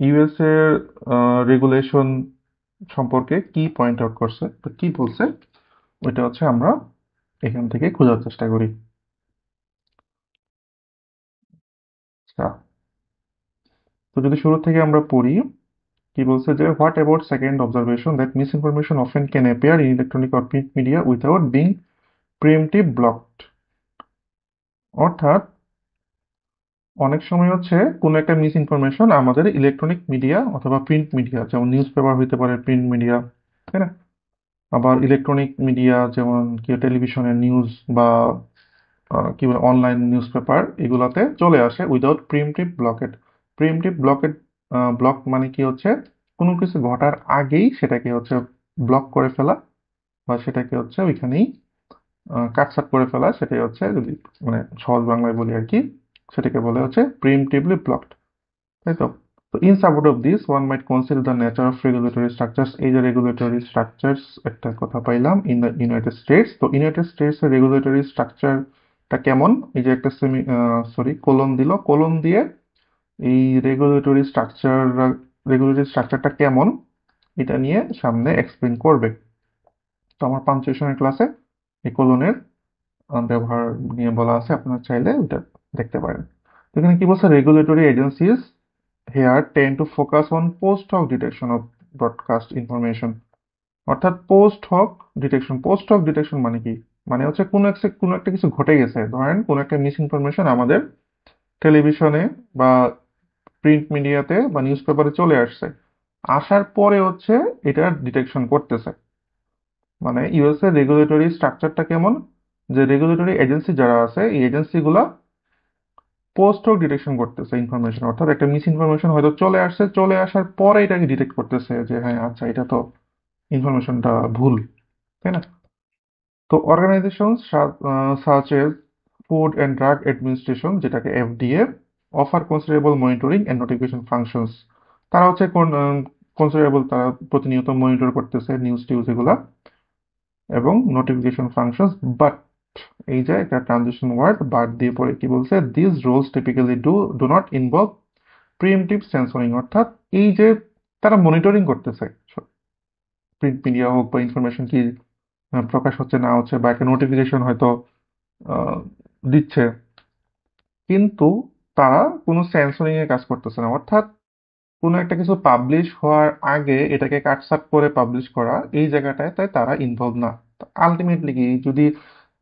ইউএস এর রেগুলেশন সম্পর্কে কি পয়েন্ট আউট করছে, তো কি বলছে ওইটা হচ্ছে আমরা এখান থেকে খোঁজার চেষ্টা করি। আচ্ছা, তো যদি শুরু থেকে আমরা পড়ি, কি বলছে যে what about second observation that miss information often can appear in electronic or print media without being pre-emptive blocked. অর্থাৎ অনেক সময় হচ্ছে কোনো একটা মিস ইনফরমেশন আমাদের ইলেকট্রনিক মিডিয়া অথবা প্রিন্ট মিডিয়া, যেমন নিউজ পেপার হইতে পারে প্রিন্ট মিডিয়া, তাই না, আবার ইলেকট্রনিক মিডিয়া যেমন কি টেলিভিশনের নিউজ বা কি বলে অনলাইন নিউজ পেপার, এগুলাতে চলে আসে without pre-emptive blocked. Pre-emptive blocked block মানে কি হচ্ছে কোনো কিছু ঘটার আগেই সেটাকে হচ্ছে ব্লক করে ফেলা বা সেটাকে হচ্ছে ওইখানেই কাটছাট করে ফেলা, সেটাই হচ্ছে যদি মানে সহজ বাংলায় বলি আর কি, সেটাকে বলে হচ্ছে প্রিএমটিভলি ব্লকড, তাই তো। তো in support of this one might consider the nature of regulatory structures. এই যে রেগুলেটরি স্ট্রাকচার্স একটা কথা পাইলাম ইন দ্য ইউনাইটেড স্টেটস। তো ইউনাইটেড স্টেটস এর রেগুলেটরি স্ট্রাকচারটা কেমন, এই যে একটা কোলন দিল, কোলন দিয়ে এই রেগুলেটরি স্ট্রাকচারটা কেমন এটা নিয়ে সামনে এক্সপ্লেন করবে। তো আমার পাঞ্চুয়েশনের ক্লাসে এই কোলনের ব্যবহার নিয়ে বলা আছে, আপনারা চাইলে ওটা দেখতে পারেন। তো এখানে কি বলছে, regulatory agencies here tend to focus on post hoc detection of broadcast information. অর্থাৎ পোস্ট হক ডিটেকশন মানে কি, মানে হচ্ছে কোনো একটা কিছু ঘটে গেছে, ধরেন কোনো একটা মিস ইনফরমেশন আমাদের টেলিভিশনে বা প্রিন্ট মিডিয়াতে বা নিউজ পেপারে চলে আসছে, আসার পরে হচ্ছে এটা ডিটেকশন করতেছে। মানে ইউএস এর রেগুলেটরি স্ট্রাকচারটা কেমন, যে রেগুলেটরি এজেন্সি যারা আছে এই এজেন্সিগুলা পোস্ট হোক ডিটেকশন করতেছে ইনফরমেশন, অর্থাৎ একটা মিস ইনফরমেশন হয়তো চলে আসছে, চলে আসার পরে এটাকে ডিটেক্ট করতেছে যে হ্যাঁ আচ্ছা এটা তো ইনফরমেশনটা ভুল, তাই না। তো organisation such as food and drug administration, যেটাকে FDA, offer considerable monitoring and notification functions. তারা হচ্ছে কনসিডারেবল, তারা প্রতিনিয়ত মনিটর করতেছে নিউজ টিউজ এগুলা এবং নোটিফিকেশন ফাংশনস। বাট এই যে একটা ট্রানজিশন ওয়ার্ড বাট দিয়ে পরে কি বলছে, this roles typically do not involve preemptive censoring. অর্থাৎ এই যে তারা মনিটরিং করতেছে প্রিন্ট মিডিয়া হোক বা ইনফরমেশন কি প্রকাশ হচ্ছে না হচ্ছে বা একটা নোটিফিকেশন হয়তো আহ, দিচ্ছে, কিন্তু তারা কোনো সেন্সরিং এর কাজ করতেছে না। অর্থাৎ কোনো একটা কিছু পাবলিশ হওয়ার আগে এটাকে কাটছাট করে পাবলিশ করা, এই জায়গাটায় তাই তারা ইনভলভ না। আলটিমেটলি কি, যদি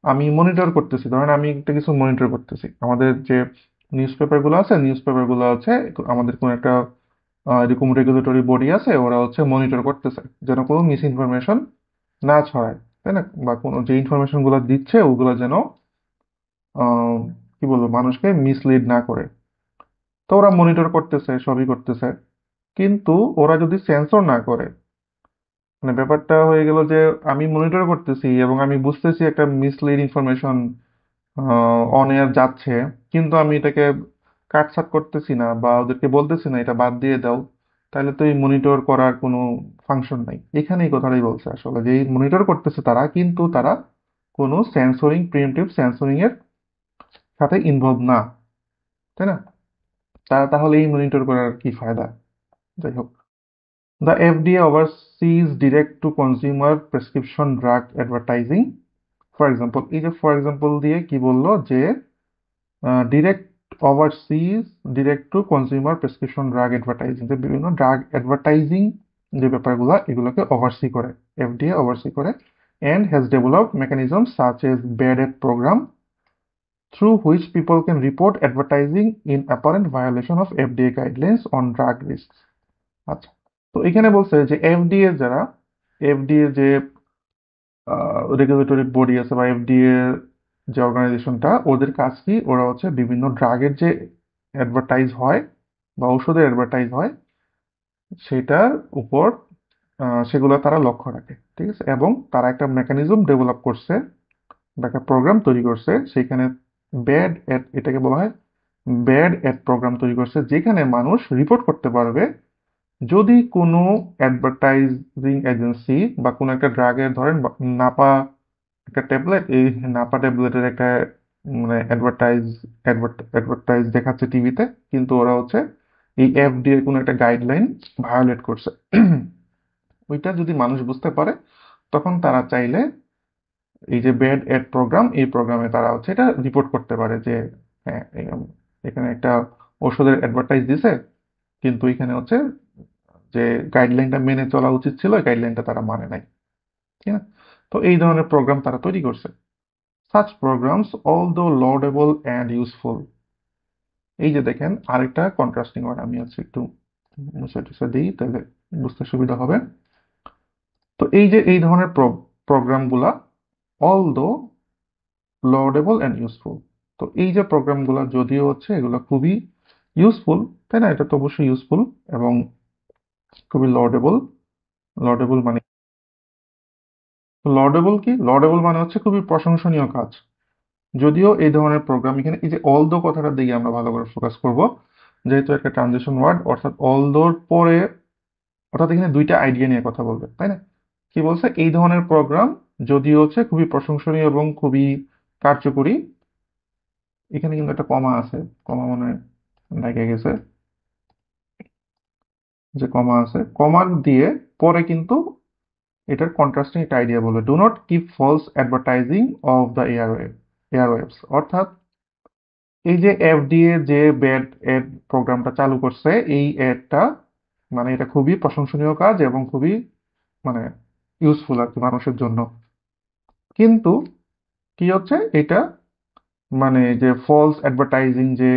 আমি মনিটর করতেছি, ধরেন আমি একটা কিছু মনিটর করতেছি, আমাদের যে নিউজ পেপার গুলো আছে, নিউজ পেপার গুলো হচ্ছে আমাদের কোন একটা এরকম রেগুলেটরি বডি আছে, ওরা হচ্ছে মনিটর করতেছে যেন কোনো মিস ইনফরমেশন না ছড়ায়, তাই না, বা কোনো যে ইনফরমেশন গুলো দিচ্ছে ওগুলো যেন আহ, কি বলবো মানুষকে মিসলিড না করে। তো ওরা মনিটর করতেছে, সবই করতেছে, কিন্তু ওরা যদি সেন্সর না করে, মানে ব্যাপারটা হয়ে গেল যে আমি মনিটর করতেছি এবং আমি বুঝতেছি একটা মিসলিড ইনফরমেশন অন এয়ার যাচ্ছে, কিন্তু আমি এটাকে কাটছাট করতেছি না বা ওদেরকে বলতেছি না এটা বাদ দিয়ে দাও, তাহলে তো এই মনিটর করার কোনো ফাংশন নাই। এখানে এই কথাটাই বলছে আসলে, যে মনিটর করতেছে তারা, কিন্তু তারা কোনো প্রিএমটিভ সেন্সরিং এর সাথে ইনভলভ না, তাই না। তারা তাহলে এই মনিটর করার কি ফায়দা। যাই হোক, the FDA overseas direct to consumer prescription drug advertising. For example, এই যে ফর এক্সাম্পল দিয়ে কি বললো যে direct overseas direct to consumer prescription drug advertising, যে বিভিন্ন ড্রাগ অ্যাডভার্টাইজিং যে ব্যাপারগুলো এগুলোকে ওভারসি করে, এফডিএ ওভারসি করে, and has developed mechanisms such as bad aid program through which people can report advertising in apparent violation of FDA guidelines on drug risks. আচ্ছা, তো এখানে বলছে যে এফডিএ যারা, এফডিএ যে রেগুলেটরি বডি আছে বা এফডিএ যে অর্গানাইজেশনটা, ওদের কাজ কি, ওরা হচ্ছে বিভিন্ন ড্রাগের যে অ্যাডভার্টাইজ হয় বা ওষুধের অ্যাডভার্টাইজ হয় সেটার উপর সেগুলো তারা লক্ষ্য রাখে, ঠিক আছে। এবং তারা একটা মেকানিজম ডেভেলপ করছে বা একটা প্রোগ্রাম তৈরি করছে, সেখানে ব্যাড অ্যাড, এটাকে বলা হয় ব্যাড অ্যাড প্রোগ্রাম তৈরি করছে, যেখানে মানুষ রিপোর্ট করতে পারবে যদি কোনো অ্যাডভার্টাইজিং এজেন্সি বা কোনো একটা ড্রাগের, ধরেন নাপা একটা ট্যাবলেট, এই নাপা ট্যাবলেটের একটা মানে অ্যাডভার্টাইজ দেখাচ্ছে টিভিতে, কিন্তু ওরা হচ্ছে এই এফডিএ কোনো একটা গাইডলাইন ভায়োলেট করছে। ওইটা যদি মানুষ বুঝতে পারে, তখন তারা চাইলে এই যে ব্যাড এড প্রোগ্রাম, এই প্রোগ্রামে তারা হচ্ছে এটা রিপোর্ট করতে পারে যে হ্যাঁ, এখানে একটা ওষুধের অ্যাডভার্টাইজ দিছে, কিন্তু এখানে হচ্ছে যে গাইডলাইনটা মেনে চলা উচিত ছিল, এই গাইডলাইনটা তারা মানে নাই, ঠিক না। তো এই ধরনের প্রোগ্রাম তারা তৈরি করছে। Such programs, although laudable and useful, এই যে দেখেন আরেকটা কন্ট্রাস্টিং ওয়ার্ড, আমি আজকে একটু মুছে টুছে দিই তাহলে বুঝতে সুবিধা হবে। তো এই যে এই ধরনের প্রোগ্রামগুলা অলদো laudable and useful, তো এই যে প্রোগ্রামগুলা যদিও হচ্ছে এগুলো খুবই ইউজফুল, তাই না, এটা তো অবশ্যই ইউজফুল এবং খুবই লডেবল। লডেবল মানে, লডেবল কি, লডেবল মানে হচ্ছে খুবই প্রশংসনীয় কাজ। যদিও এই ধরনের প্রোগ্রাম, এখানে এই যে অলদো কথাটার দিকে আমরা ভালো করে ফোকাস করব, যেহেতু একটা ট্রানজিশন ওয়ার্ড, অর্থাৎ অলদোর পরে, অর্থাৎ এখানে দুইটা আইডিয়া নিয়ে কথা বলবে, তাই না। কি বলছে, এই ধরনের প্রোগ্রাম যদিও হচ্ছে খুবই প্রশংসনীয় এবং খুবই কার্যকরী, এখানে কিন্তু একটা কমা আছে, কমা মনে হয় লেগে গেছে, যে কমা আছে, কমার দিয়ে পরে কিন্তু এটার কন্ট্রাস্টিং একটা আইডিয়া বলে, do not keep false advertising off the airwaves, অর্থাৎ এই যে এফডিএ যে ব্যাড এড প্রোগ্রামটা চালু করছে, এই এডটা মানে এটা খুবই প্রশংসনীয় কাজ এবং খুবই মানে ইউজফুল আর কি মানুষের জন্য। কিন্তু কি হচ্ছে এটা, মানে যে ফলস অ্যাডভার্টাইজিং, যে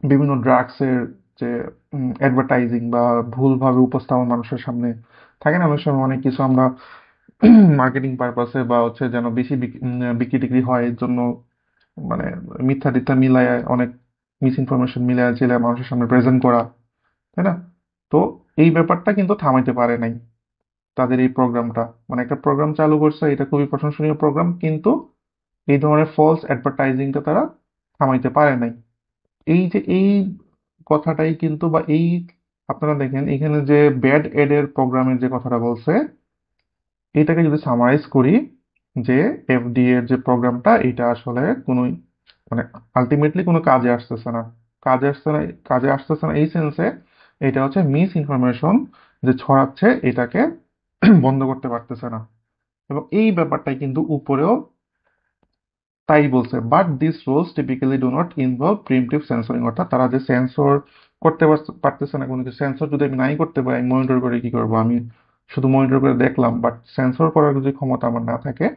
বিভিন্ন ড্রাগসের যে অ্যাডভার্টাইজিং বা ভুলভাবে উপস্থাপন মানুষের সামনে থাকে না, অনেক সময় অনেক কিছু আমরা মার্কেটিং পারপাসে বা হচ্ছে যেন বেশি বিক্রি টিক্রি হয় এর জন্য মানে মিথ্যা টিথ্যা মিলায়, অনেক মিস ইনফরমেশন মিলায় ছিল মানুষের সামনে প্রেজেন্ট করা, তাই না। তো এই ব্যাপারটা কিন্তু থামাইতে পারে নাই তাদের এই প্রোগ্রামটা, মানে একটা প্রোগ্রাম চালু করছে, এটা খুবই প্রশংসনীয় প্রোগ্রাম, কিন্তু এই ধরনের ফলস অ্যাডভার্টাইজিংটা তারা থামাইতে পারে নাই। এই যে এই কথাটাই কিন্তু, বা এই আপনারা দেখেন এখানে যে ব্যাড এড এর প্রোগ্রামের যে কথাটা বলছে, এটাকে যদি সামারাইজ করি, যে এফডিএ এর যে প্রোগ্রামটা, এটা আসলে কোনো মানে আলটিমেটলি কোনো কাজে আসতেছে না। কাজে আসছে না, কাজে আসতেছে না এই সেন্সে, এটা হচ্ছে মিস ইনফরমেশন যে ছড়াচ্ছে, এটাকে বন্ধ করতে পারতেছে না। এবং এই ব্যাপারটাই কিন্তু উপরেও তাই বলছে, but this roles typically do not involve preemptive censoring, অর্থাৎ তারা যে সেন্সর করতে পারতেছে না কোনো কিছু, সেন্সর যদি আমি নাই করতে পারি, মনিটর করে কি করবো, আমি শুধু মনিটর করে দেখলাম, বাট সেন্সর করার যদি ক্ষমতা আমার না থাকে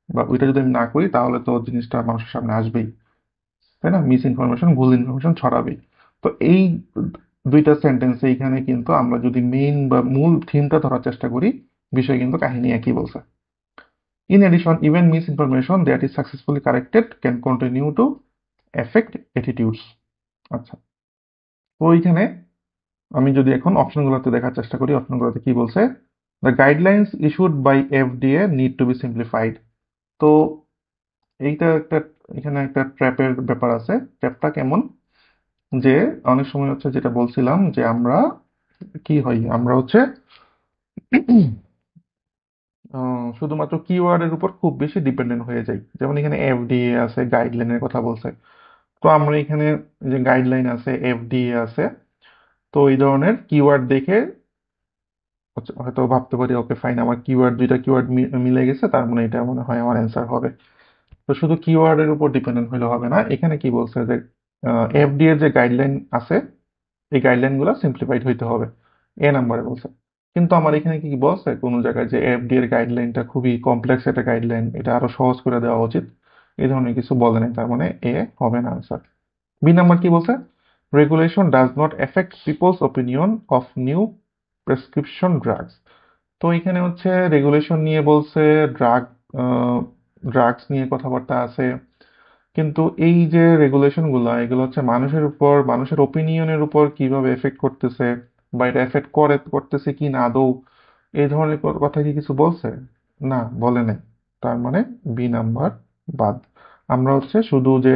বা ওইটা যদি আমি না করি, তাহলে তো জিনিসটা মানুষের সামনে আসবেই, তাই না, মিস ইনফরমেশন, ভুল ইনফরমেশন ছড়াবেই। তো এই দুইটা সেন্টেন্স এইখানে কিন্তু আমরা যদি মেইন বা মূল থিমটা ধরার চেষ্টা করি, বিষয় কিন্তু কাহিনী একই বলছে। In addition, even misinformation that is successfully corrected can continue to affect attitudes. আচ্ছা, তো এইখানে আমি যদি এখন অপশনগুলোতে দেখার চেষ্টা করি, অপশনগুলোতে কি বলছে, the guidelines issued by FDA need to be simplified. তো এইটা একটা, এখানে একটা ট্র্যাপের ব্যাপার আছে। ট্র্যাপটা কেমন, যে অনেক সময় হচ্ছে যেটা বলছিলাম যে আমরা কি হই, আমরা হচ্ছে শুধুমাত্র কিওয়ার্ডের উপর খুব বেশি ডিপেন্ডেন্ট হয়ে যাই। যেমন এখানে এফডিএ আছে, গাইডলাইনের কথা বলছে, তো আমরা এখানে যে গাইডলাইন আছে, এফডিএ আছে, তো এই ধরনের কিওয়ার্ড দেখে হয়তো ভাবতে পারি ওকে ফাইন, আমার কিওয়ার্ড, দুইটা কিওয়ার্ড মিলে গেছে, তার মানে এটা মনে হয় আমার অ্যান্সার হবে। তো শুধু কিওয়ার্ডের উপর ডিপেন্ডেন্ট হলে হবে না, এখানে কি বলছে যে এফডিএ এর যে গাইডলাইন আছে, এই গাইডলাইনগুলো সিম্পলিফাইড হইতে হবে, এ নাম্বারে বলছে। কিন্তু আমার এখানে কি বলছে কোনো জায়গায় যে এফডিএ এর গাইডলাইনটা খুবই কমপ্লেক্স একটা গাইডলাইন, এটা আরো সহজ করে দেওয়া উচিত, এই ধরনের কিছু বলে নাই, তার মানে এ হবে না আনসার। বি নাম্বার কি বলছে, regulation does not effect people's opinion of new prescription drugs. তো এখানে হচ্ছে রেগুলেশন নিয়ে বলছে, ড্রাগ ড্রাগস নিয়ে কথাবার্তা আছে, কিন্তু এই যে রেগুলেশন গুলা এগুলো হচ্ছে মানুষের উপর, মানুষের ওপিনিয়নের উপর কিভাবে এফেক্ট করতেছে, বা এটা এফেক্ট করতেছে কি না আদৌ, এই ধরনের কথা কি কিছু বলছে? না, বলে নাই। তার মানে বি নাম্বার বাদ। আমরা হচ্ছে শুধু যে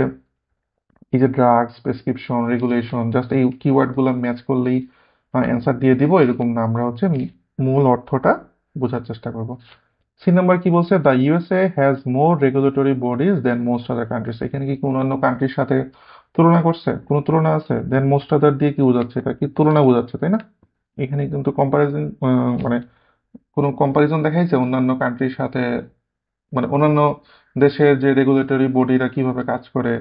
এই যে ড্রাগস, প্রেসক্রিপশন, রেগুলেশন, জাস্ট এই কিওয়ার্ড গুলো ম্যাচ করলেই অ্যান্সার দিয়ে দিব এরকম না, আমরা হচ্ছে মূল অর্থটা বোঝার চেষ্টা করব। সি নাম্বার কি বলছে? The USA has more regulatory bodies than most other countries. এখানে কি কোনো অন্য কান্ট্রির সাথে তুলনা করছে? কোনো তুলনা আছে? দেন মোস্ট আদার দিয়ে কি বোঝাচ্ছে? এটা কি তুলনা বোঝাচ্ছে, তাই না? এখানে কিন্তু কম্পারিজন, মানে কোনো কম্পারিজন দেখাইছে অন্যান্য কান্ট্রির সাথে, মানে অন্যান্য দেশের যে রেগুলেটরি বডিরা কিভাবে কাজ করে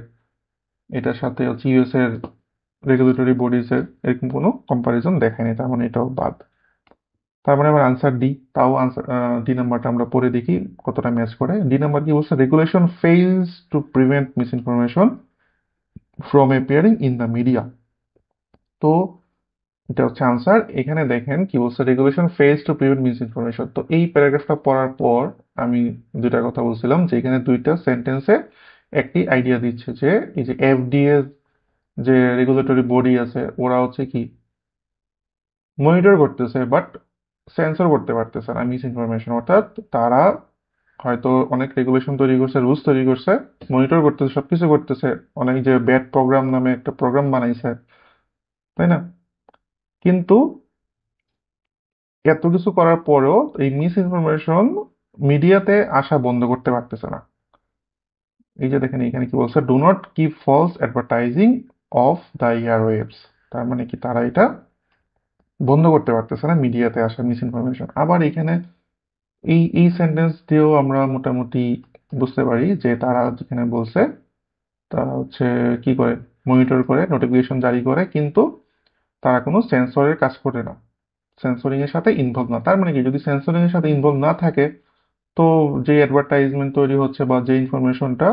এটার সাথে হচ্ছে ইউএস এর রেগুলেটরি বডিজ এর এরকম কোনো কম্পারিজন দেখায়নি, তার মানে এটাও বাদ। তার মানে আমার আনসার ডি। তাও আনসার ডি নাম্বারটা আমরা পড়ে দেখি কতটা ম্যাচ করে। ডি নাম্বার কি বলছে? Regulation fails to prevent miss information from appearing in the media. তো এটা হচ্ছে আনসার। এখানে দেখেন কি বলছে, regulation fails to prevent miss information. তো এই প্যারাগ্রাফটা পড়ার পর আমি দুইটা কথা বলছিলাম যে এখানে দুইটা সেন্টেন্সে একটি আইডিয়া দিচ্ছে যে এই যে এফডিএ যে রেগুলেটরি বডি আছে ওরা হচ্ছে কি মনিটর করতেছে, বাট সেন্সর করতে পারতেছে না মিস ইনফরমেশন। অর্থাৎ তারা হয়তো অনেক রেগুলেশন তৈরি করছে, রুলস তৈরি করছে, মনিটর করতেছে, সবকিছু করতেছে, অনেক যে ব্যাড প্রোগ্রাম নামে একটা প্রোগ্রাম বানাইছে, তাই না? কিন্তু এত কিছু করার পরেও এই মিস ইনফরমেশন মিডিয়াতে আসা বন্ধ করতে পারতেছে না। এই যে দেখেন এখানে কি বলছে, do not keep false advertising off the airwaves. তার মানে কি তারা এটা বন্ধ করতে পারতেছে না, মিডিয়াতে আসা মিস ইনফরমেশন। আবার এখানে এই এই সেন্টেন্স দিয়েও আমরা মোটামুটি বুঝতে পারি যে তারা যেখানে বলছে তারা হচ্ছে কি করে, মনিটর করে, নোটিফিকেশন জারি করে, কিন্তু তারা কোনো সেন্সরের কাজ করে না, সেন্সরিং এর সাথে ইনভলভ না। তার মানে কি, যদি সেন্সরিং এর সাথে ইনভলভ না থাকে তো যে অ্যাডভার্টাইজমেন্ট তৈরি হচ্ছে বা যে ইনফরমেশনটা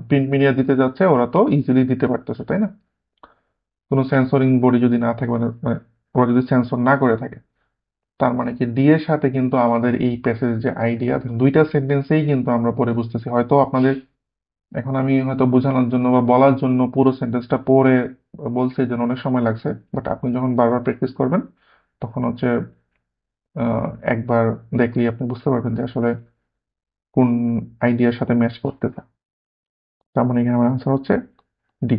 প্রিন্ট মিডিয়া দিতে যাচ্ছে ওরা তো ইজিলি দিতে পারতেছে, তাই না? কোনো সেন্সরিং বডি যদি না থাকে, মানে মানে ওরা যদি সেন্সর না করে থাকে, তার মানে কি ডি এর সাথে কিন্তু আমাদের এই প্যাসেজ যে আইডিয়া, দুইটা সেন্টেন্সেই কিন্তু আমরা পড়ে বুঝতেছি। হয়তো আপনাদের এখন আমি হয়তো বোঝানোর জন্য বা বলার জন্য পুরো সেন্টেন্সটা পড়ে বলছি, এই জন্য অনেক সময় লাগছে, বাট আপনি যখন বারবার প্র্যাকটিস করবেন তখন হচ্ছে একবার দেখলেই আপনি বুঝতে পারবেন যে আসলে কোন আইডিয়ার সাথে ম্যাচ করতেছে। তার মানে এখানে আমার আনসার হচ্ছে ডি।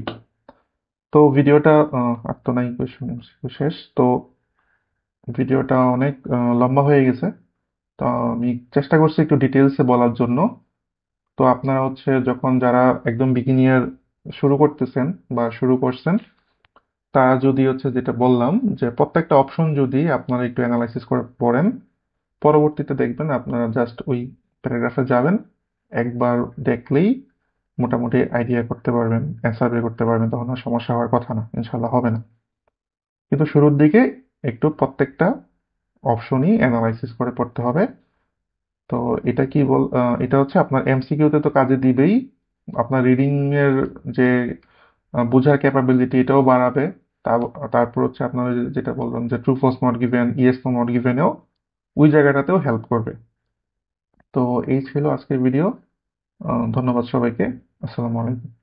তো ভিডিওটা আর তো নাই, কোয়েশ্চেন শেষ তো। ভিডিওটা অনেক লম্বা হয়ে গেছে, তো আমি চেষ্টা করছি একটু ডিটেলসে বলার জন্য। তো আপনারা হচ্ছে যখন যারা একদম বিগিনিয়ার শুরু করতেছেন বা শুরু করছেন, তারা যদি হচ্ছে যেটা বললাম যে প্রত্যেকটা অপশন যদি আপনারা একটু অ্যানালাইসিস করে পড়েন, পরবর্তীতে দেখবেন আপনারা জাস্ট ওই প্যারাগ্রাফে যাবেন, একবার দেখলেই মোটামুটি আইডিয়া করতে পারবেন, অ্যান্সার বের করতে পারবেন, তখন আর সমস্যা হওয়ার কথা না, ইনশাল্লাহ হবে না। কিন্তু শুরুর দিকে একটু প্রত্যেকটা অপশনই অ্যানালাইসিস করে পড়তে হবে। তো এটা কি এটা হচ্ছে আপনার এমসিকিউতে তো কাজে দিবেই, আপনার রিডিং এর যে বোঝার ক্যাপাবিলিটি এটাও বাড়াবে। তারপর হচ্ছে আপনার ওই যেটা বললাম যে true false not given, yes no not গিভেনেও ওই জায়গাটাতেও হেল্প করবে। তো এই ছিল আজকের ভিডিও। ধন্যবাদ সবাইকে। আসসালামু আলাইকুম।